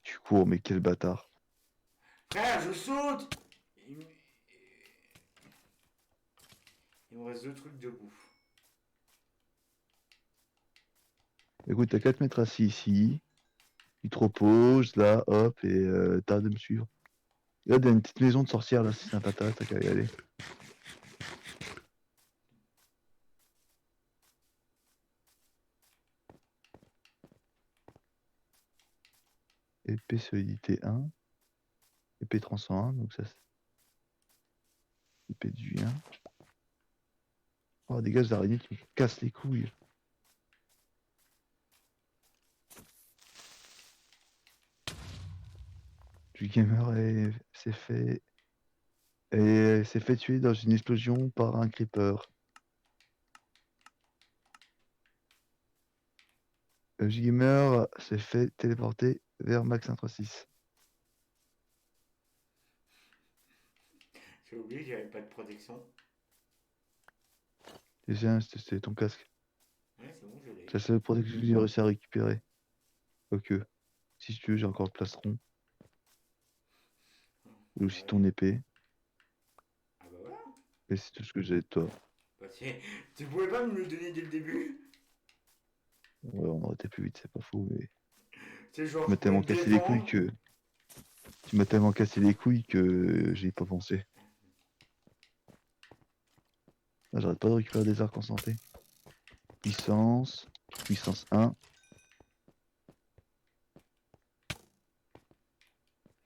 Tu cours, mais quel bâtard. Frère, je saute. Il me reste 2 trucs de bouffe. Écoute, t'as 4 mètres assis ici. Tu te reposes, là, hop, et t'arrêtes de me suivre. Et là, il y a une petite maison de sorcière, là, c'est sympa, t'as qu'à y aller. Épée solidité 1. Épée tranchant 1, donc ça c'est... Épée de Julien. Oh, dégage d'araignée, tu me casses les couilles. Du gamer s'est fait tuer dans une explosion par un creeper. Le gamer s'est fait téléporter vers Max 136. J'ai oublié, j'avais pas de protection. Déjà, c'était ton casque. Ouais, c'est bon, je l'ai. C'est la seule protection que j'ai réussi à récupérer. Ok. Si tu veux, j'ai encore le plastron. Et aussi Ouais. ton épée. Ah bah voilà. Et c'est tout ce que j'ai de toi. Bah, tu pouvais pas me le donner dès le début. Ouais, on aurait été plus vite, c'est pas faux, mais. C'est genre, Tu m'as je peux tellement me cassé les couilles défendre. que. Tu m'as tellement cassé les couilles que j'y ai pas pensé. Ah, j'arrête pas de récupérer des arcs en santé. Puissance. Puissance 1.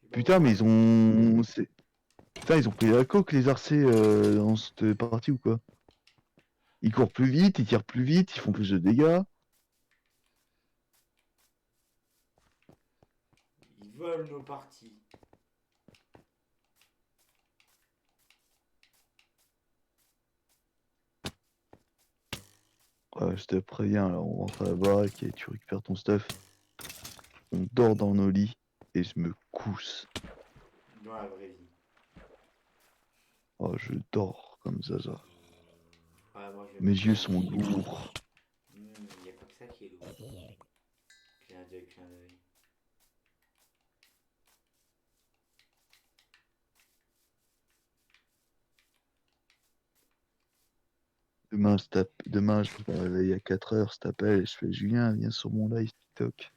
Je sais pas Putain, mais pourquoi. ils ont. Putain, ils ont pris la coque, les arcés, dans cette partie ou quoi? Ils courent plus vite, ils tirent plus vite, ils font plus de dégâts. Ils volent nos parties. Ouais, je te préviens, là, on rentre à la baraque et tu récupères ton stuff. On dort dans nos lits et je me couche. Dans la vraie vie. Oh, je dors comme ça. Ouais, moi je vais Mes me yeux coucher sont aussi. lourds. Il n'y a pas que ça qui est lourd. Clin d'œil, clin d'œil. Demain, je me réveille à 4h, je t'appelle et je fais Julien, viens sur mon live TikTok.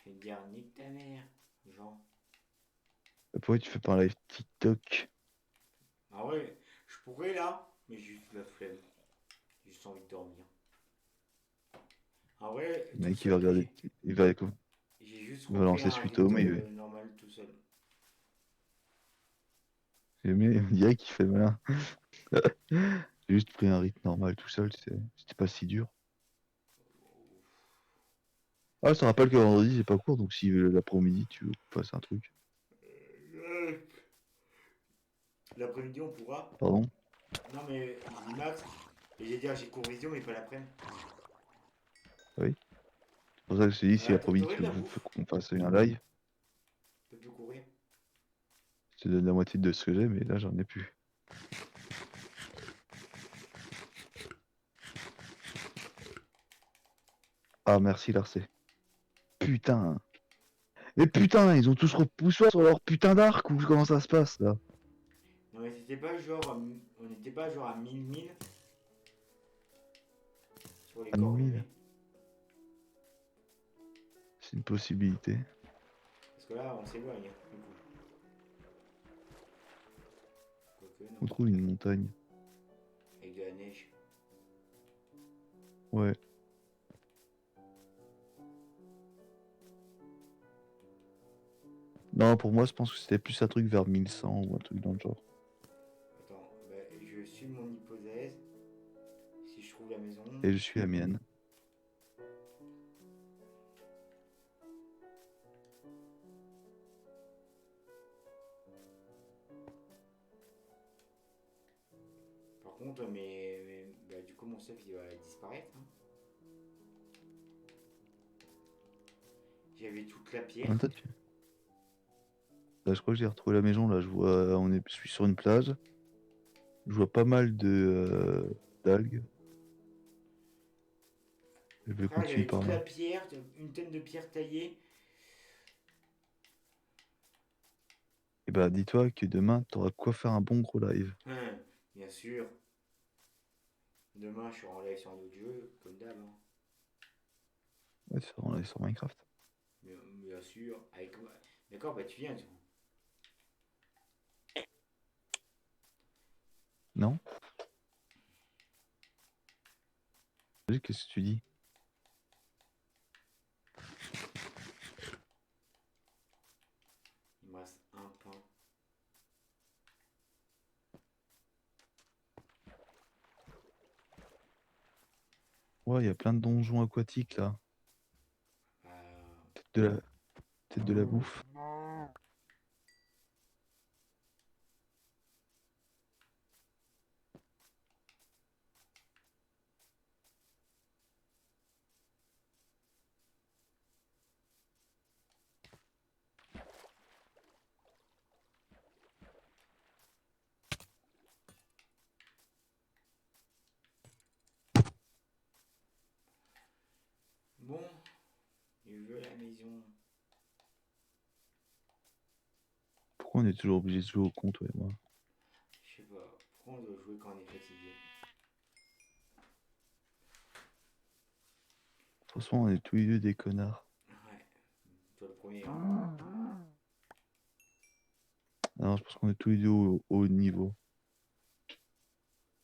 Je vais te dire, nique ta mère, Jean. Pourquoi tu fais pas un live TikTok? Ah ouais, je pourrais là, mais j'ai juste la flemme. J'ai juste envie de dormir. En vrai, Le tout mec, il va seul, regarder, j'ai juste il va repris lancer un suite au rythme mais normal tout seul. on dirait qu'il fait malin. J'ai juste pris un rythme normal tout seul, c'était pas si dur. Ah, je te rappelle que vendredi, j'ai pas cours, donc si l'après-midi, tu veux qu'on fasse un truc. L'après-midi, on pourra. Pardon? Non, mais il dit Max. Et j'ai dit, j'ai cours vision, mais pas l'après-midi. Oui. C'est pour ça que je t'ai dit, si l'après-midi, T'aurais de tu la veux bouffe. qu'on fasse un live, Tu peux courir. je te donne la moitié de ce que j'ai, mais là, j'en ai plus. Ah, merci, Larcé. Putain. Mais putain, ils ont tous repoussé sur leur putain d'arc, ou comment ça se passe, là? Non, mais c'était pas genre. On n'était pas genre à 1000 sur les À 1000. coordonnées. C'est une possibilité. Parce que là, on s'éloigne. Du coup. Quoique, non. On trouve une montagne. Avec de la neige. Ouais. Non, pour moi, je pense que c'était plus un truc vers 1100 ou un truc dans le genre. Attends, bah, je suis mon hypothèse. Si je trouve la maison. Et je suis la mienne. Par contre, bah, du coup, mon stuff il va disparaître. Hein. J'avais toute la En pierre. même temps, là, je crois que j'ai retrouvé la maison. Là, je suis sur une plage. Je vois pas mal d'algues. Je vais Frère, continuer j'avais par toute là. la pierre, une tonne de pierre taillée. Et bah, dis-toi que demain, t'auras quoi faire un bon gros live. Bien sûr. Demain, je suis en live sur un autre jeu, comme d'hab. Hein. Ouais, c'est en live sur Minecraft. Bien sûr. Avec... D'accord, bah tu viens, du coup. Non? Qu'est-ce que tu dis? Il me reste un pain. Ouais, il y a plein de donjons aquatiques là. Euh, Peut-être de la, peut-être de la bouffe. Bon, il veut la maison. Pourquoi on est toujours obligé de jouer au compte, ouais, moi? Je sais pas. Pourquoi on doit jouer quand on est fatigué? Franchement, on est tous les deux des connards. Ouais. Toi le premier. Hein. Non, je pense qu'on est tous les deux au haut niveau.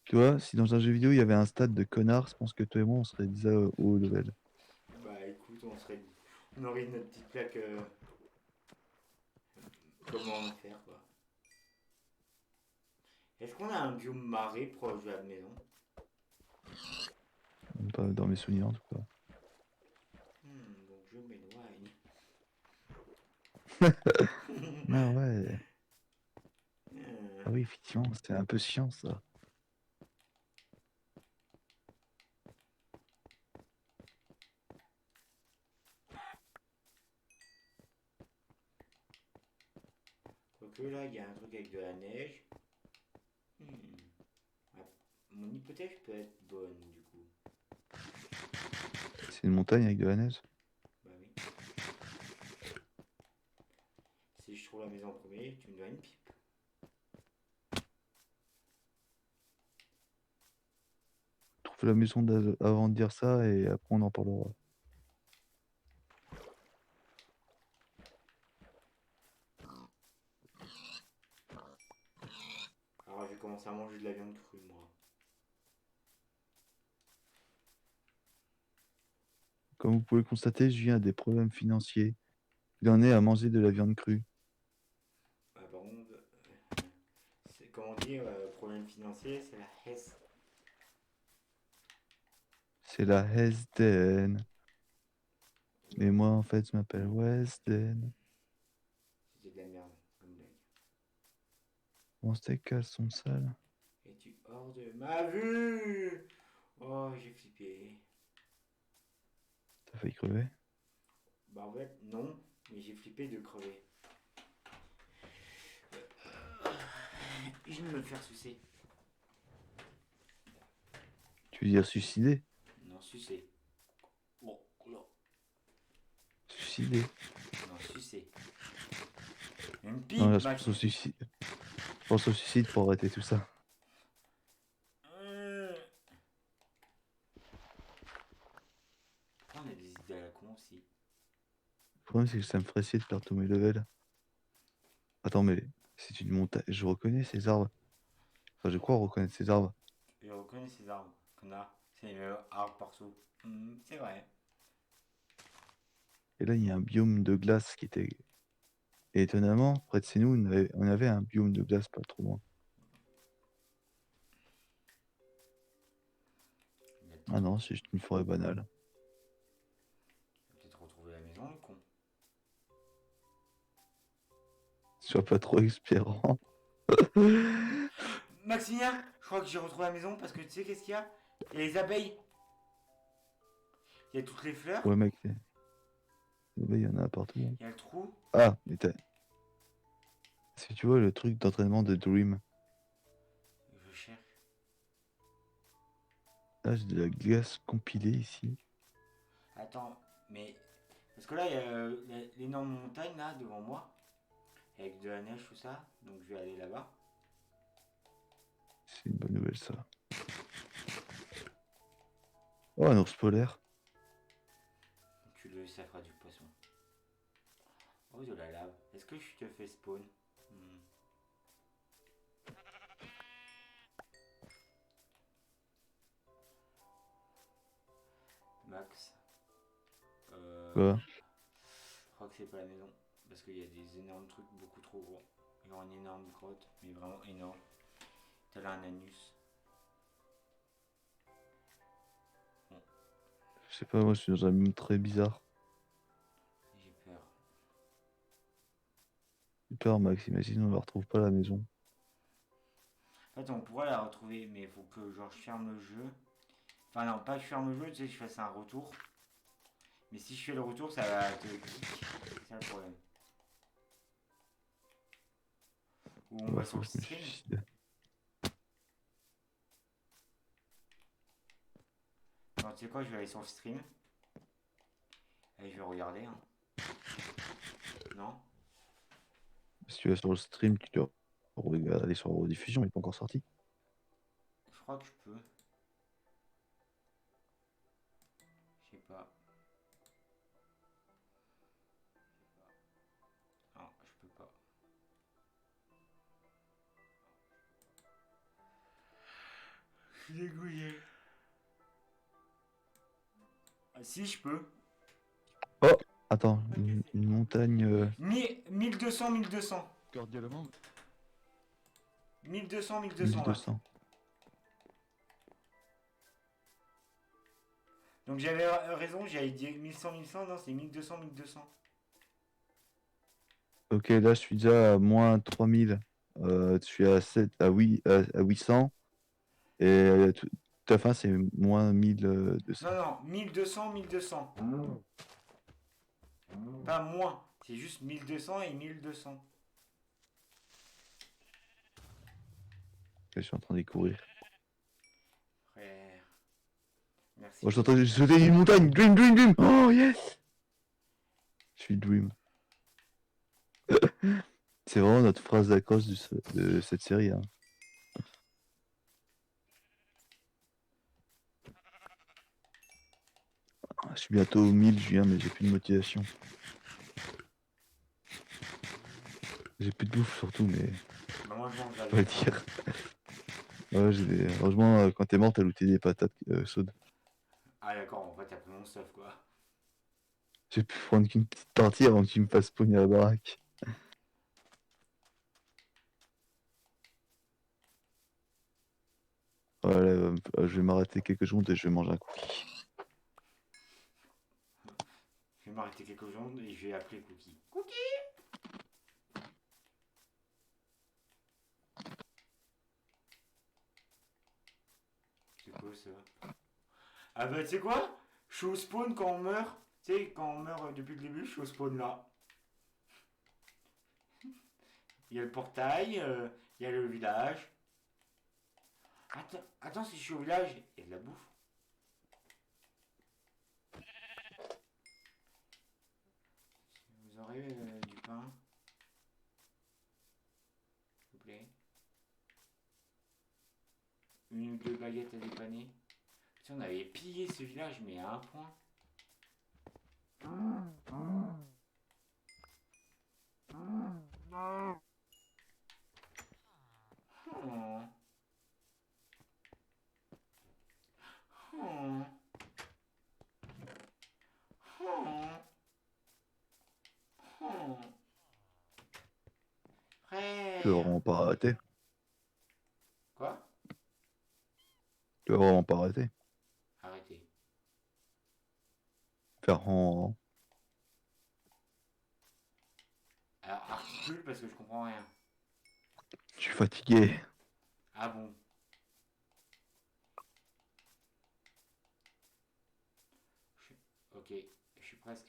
Tu vois, si dans un jeu vidéo il y avait un stade de connards, je pense que toi et moi on serait déjà au haut level. Bah écoute, on aurait notre petite plaque. Comment faire quoi. Est-ce qu'on a un biome marais proche de la maison? Pas dans mes souvenirs en tout cas. Donc je m'éloigne. Ah ouais. Hmm. Ah oui, effectivement, c'est un peu chiant ça. Quoique là, il y a un truc avec de la neige. Ah, mon hypothèse peut être bonne du coup. C'est une montagne avec de la neige. Bah oui. Si je trouve la maison en premier, tu me dois une pipe. Trouve la maison avant de dire ça et après on en parlera. Alors je vais commencer à manger de la viande crue moi. Comme vous pouvez le constater, Julien a des problèmes financiers. Il en est à manger de la viande crue. Par contre, comment dire, problème financier, c'est la Hesse. C'est la Hesden. Mais moi en fait je m'appelle Wesden. C'était de la merde comme blague. Mon steak sont sales. Es-tu hors de ma vue? Oh, j'ai flippé. T'as failli crever. Bah en fait, non, mais j'ai flippé de crever. Je vais me faire sucer. Tu veux dire suicider? Non, sucer. Bon, là. Suicider. Non, sucer. Une Non, là pipe, je pense Max. au suicide. Je pense au suicide pour arrêter tout ça. On a des idées à la con aussi. Le problème c'est que ça me ferait chier de perdre tous mes levels. Attends, mais c'est une montagne. Je reconnais ces arbres. Enfin, je crois reconnaître ces arbres. Je reconnais ces arbres qu'on a. C'est les mêmes arbres partout. C'est vrai. Et là, il y a un biome de glace qui était. Et étonnamment, près de chez nous, on avait un biome de glace pas trop loin. Ah non, c'est juste une forêt banale. Il va peut-être retrouver la maison, le con. Sois pas trop expirant. Maximilien, je crois que j'ai retrouvé la maison parce que tu sais qu'est-ce qu'il y a? Il y a les abeilles. Il y a toutes les fleurs. Ouais, mec, il y en a partout. Il y a le trou. Ah, mais t'as. Est-ce que tu vois le truc d'entraînement de Dream? Je cherche. Là, j'ai de la glace compilée ici. Attends, mais. Parce que là, il y a l'énorme montagne là devant moi. Avec de la neige, tout ça. Donc je vais aller là-bas. C'est une bonne nouvelle, ça. Oh, un ours polaire. Tu le ça fera du poisson. Oh, de la lave. Est-ce que je te fais spawn? Max. Quoi? Je crois que c'est pas la maison. Parce qu'il y a des énormes trucs beaucoup trop gros. Genre une énorme grotte, mais vraiment énorme. T'as là un anus. Je sais pas, moi, je suis dans un monde très bizarre. J'ai peur. J'ai peur, Max. Imagine, on ne retrouve pas à la maison. En fait, on pourrait la retrouver, mais il faut que genre je ferme le jeu. Enfin non, pas que je ferme le jeu, tu sais, je fasse un retour. Mais si je fais le retour, ça va te kick. C'est ça le problème. Ou on va Ouais, sur faut le que je me stream. suicide. Non, tu sais quoi, je vais aller sur le stream. Et je vais regarder. Hein. Non? Si tu vas sur le stream, tu dois aller sur la rediffusion, il n'est pas encore sorti. Je crois que je peux. Je sais pas. suis dégoûté. Ah, si, je peux. Oh, attends, une montagne. 1200, 1200. Cordialement 1200, 1200 là. 1200. Donc j'avais raison, j'avais dit 1100, 1100, non, c'est 1200, 1200. Ok, là je suis déjà à moins 3000. Je suis à 7, à 800. Et ta fin c'est moins 1200. Non, non, 1200, 1200. Pas moins, c'est juste 1200 et 1200. Je suis en train de découvrir. Frère. Merci. Oh, je suis en train de sauter une montagne. Dream, dream, dream. Oh yes. Je suis dream. C'est vraiment notre phrase d'accroche de cette série. Hein. Je suis bientôt au 1000, Julien, mais j'ai plus de motivation. J'ai plus de bouffe surtout, mais Bah, moi je mange on va dire. Ouais, heureusement, quand t'es mort, t'as looté des patates chaudes. Ah d'accord, en fait t'as pris mon stuff quoi. J'ai pu prendre qu'une petite partie avant que tu me fasses pogner à la baraque. Voilà, je vais m'arrêter quelques secondes et je vais manger un cookie. Je vais m'arrêter quelques secondes et je vais appeler Cookie. Cookie. C'est quoi ça? Ah bah tu sais quoi? Je suis au spawn quand on meurt. Tu sais, quand on meurt depuis le début, je suis au spawn là. Il y a le portail, il y a le village. Attends, si je suis au village, il y a de la bouffe. Vous aurez du pain, s'il vous plaît. Une ou deux baguettes à dépanner. Si on avait pillé ce village, mais à un point. Oh. Oh. Oh. Oh. Tu vas Frère. vraiment pas arrêter. Quoi? Tu vas vraiment pas arrêter. Arrêtez. Faire en. Alors articule parce que je comprends rien. Je suis fatigué. Ah bon? Ok, je suis presque.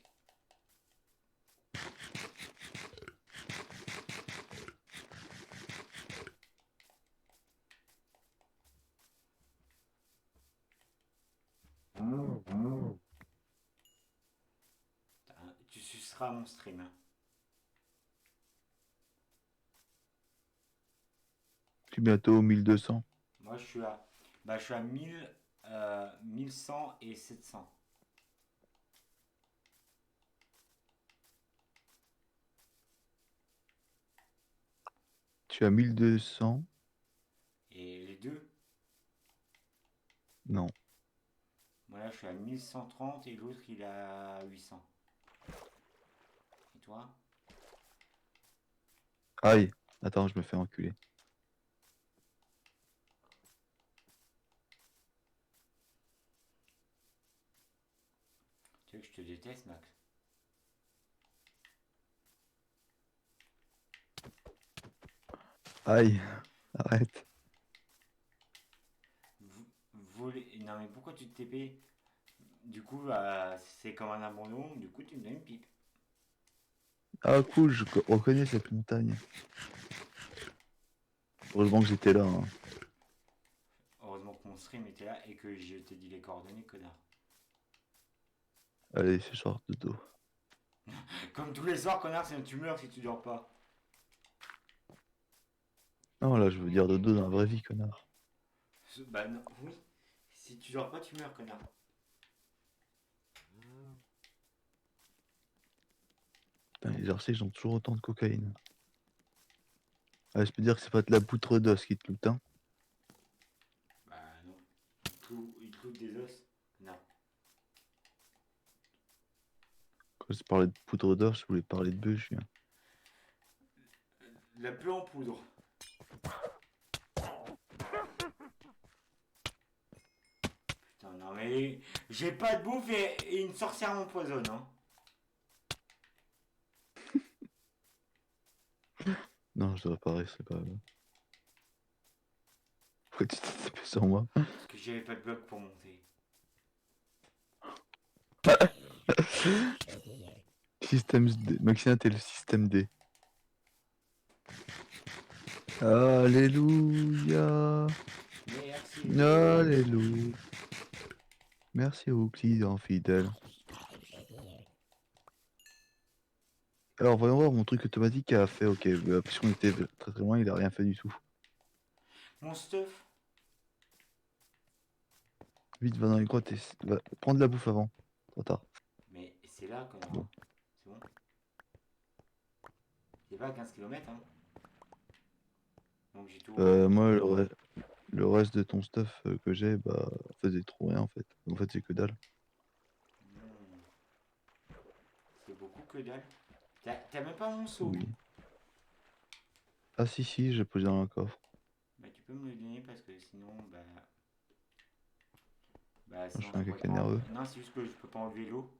Tu suceras mon stream. Hein. Je suis bientôt au 1200. Moi je suis à 1000, 1100 et 700. Je suis à 1200. Et les deux? Non. Moi là je suis à 1130 et l'autre il est à 800. Et toi? Aïe. Attends, je me fais enculer. Tu veux que je te déteste, Max? Aïe. Arrête. Non mais pourquoi tu te TP? Du coup, c'est comme un abandon, du coup tu me donnes une pipe. Ah cool, je reconnais cette montagne. Heureusement que j'étais là. Hein. Heureusement que mon stream était là et que je t'ai dit les coordonnées, connard. Allez, ce soir de dos. Comme tous les soirs, connard, sinon tu meurs si tu dors pas. Non, là, je veux dire de dos dans la vraie vie, connard. Bah non, oui. Si tu dors pas, tu meurs, connard. Putain, les Arcés, ils ont toujours autant de cocaïne. Ah, je peux dire que c'est pas de la poutre d'os qui te loot, hein. Bah non. poudre des os. Non. Quand je parlais de poudre d'or, je voulais parler de bœuf, Julien. La bœuf en poudre. Putain, non mais. J'ai pas de bouffe et une sorcière m'empoisonne, hein. Non, je devrais pas rester, c'est pas grave. Pourquoi tu t'es tapé sur moi? Parce que j'avais pas de bloc pour monter. Système D. Maxime, t'es le système D. Alléluia. Merci. Alléluia. Merci aux clients fidèles. Alors, voyons voir mon truc automatique a fait. Ok, puisqu'on était très très loin, il a rien fait du tout. Mon stuff. Vite, va dans les grottes et va prendre la bouffe avant. Trop tard. Mais c'est là, connard. Bon. C'est bon. C'est pas à 15 km, hein. Donc j'ai tout. Moi, le reste de ton stuff que j'ai, bah, faisait trop rien en fait. En fait, c'est que dalle. Hmm. C'est beaucoup que dalle. T'as même pas mon seau. Oui. Ah, si, j'ai posé dans un coffre. Bah tu peux me le donner parce que sinon, bah Je sinon suis un je pourrais caca pas nerveux. Non, c'est juste que je peux pas enlever l'eau.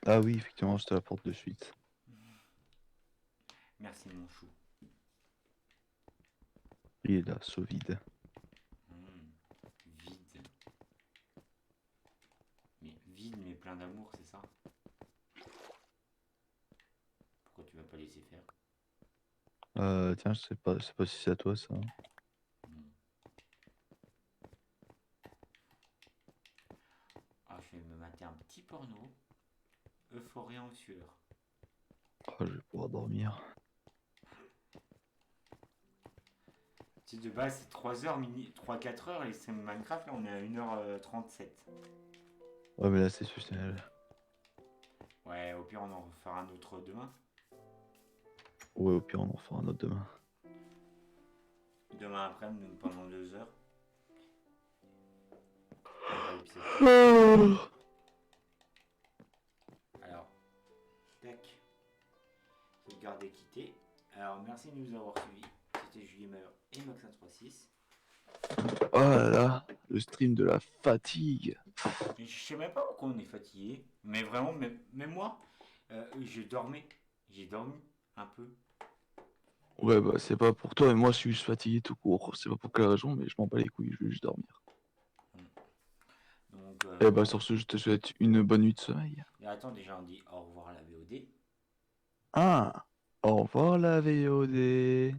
Ah oui, effectivement, je te l'apporte de suite. Merci mon chou. Il est là, saut vide. Vide. Mais vide mais plein d'amour, c'est ça? Pourquoi tu vas pas laisser faire? Tiens, je sais pas si c'est à toi ça. Ah, je vais me mater un petit porno. Euphorie en sueur. Oh, je vais pouvoir dormir. Tu sais, de base, c'est 3h, 3-4h et c'est Minecraft, là on est à 1h37. Ouais, mais là, c'est exceptionnel. Ouais, au pire, on en refera un autre demain. Ouais, au pire, on en fera un autre demain. Demain après-midi, pendant 2 heures. Alors, tac. Sauvegarde et quitter. Alors, merci de nous avoir suivis. C'était Julien Maillard et Maxin36. Oh là là, le stream de la fatigue. Je sais même pas pourquoi on est fatigué. Mais vraiment, même moi, je dormais. J'ai dormi un peu. Ouais, bah, c'est pas pour toi, mais moi, je suis juste fatigué tout court. C'est pas pour quelle raison, mais je m'en bats les couilles, je veux juste dormir. Donc, Et bah, sur ce, je te souhaite une bonne nuit de sommeil. et attends, déjà, on dit au revoir à la VOD. Ah, au revoir la VOD.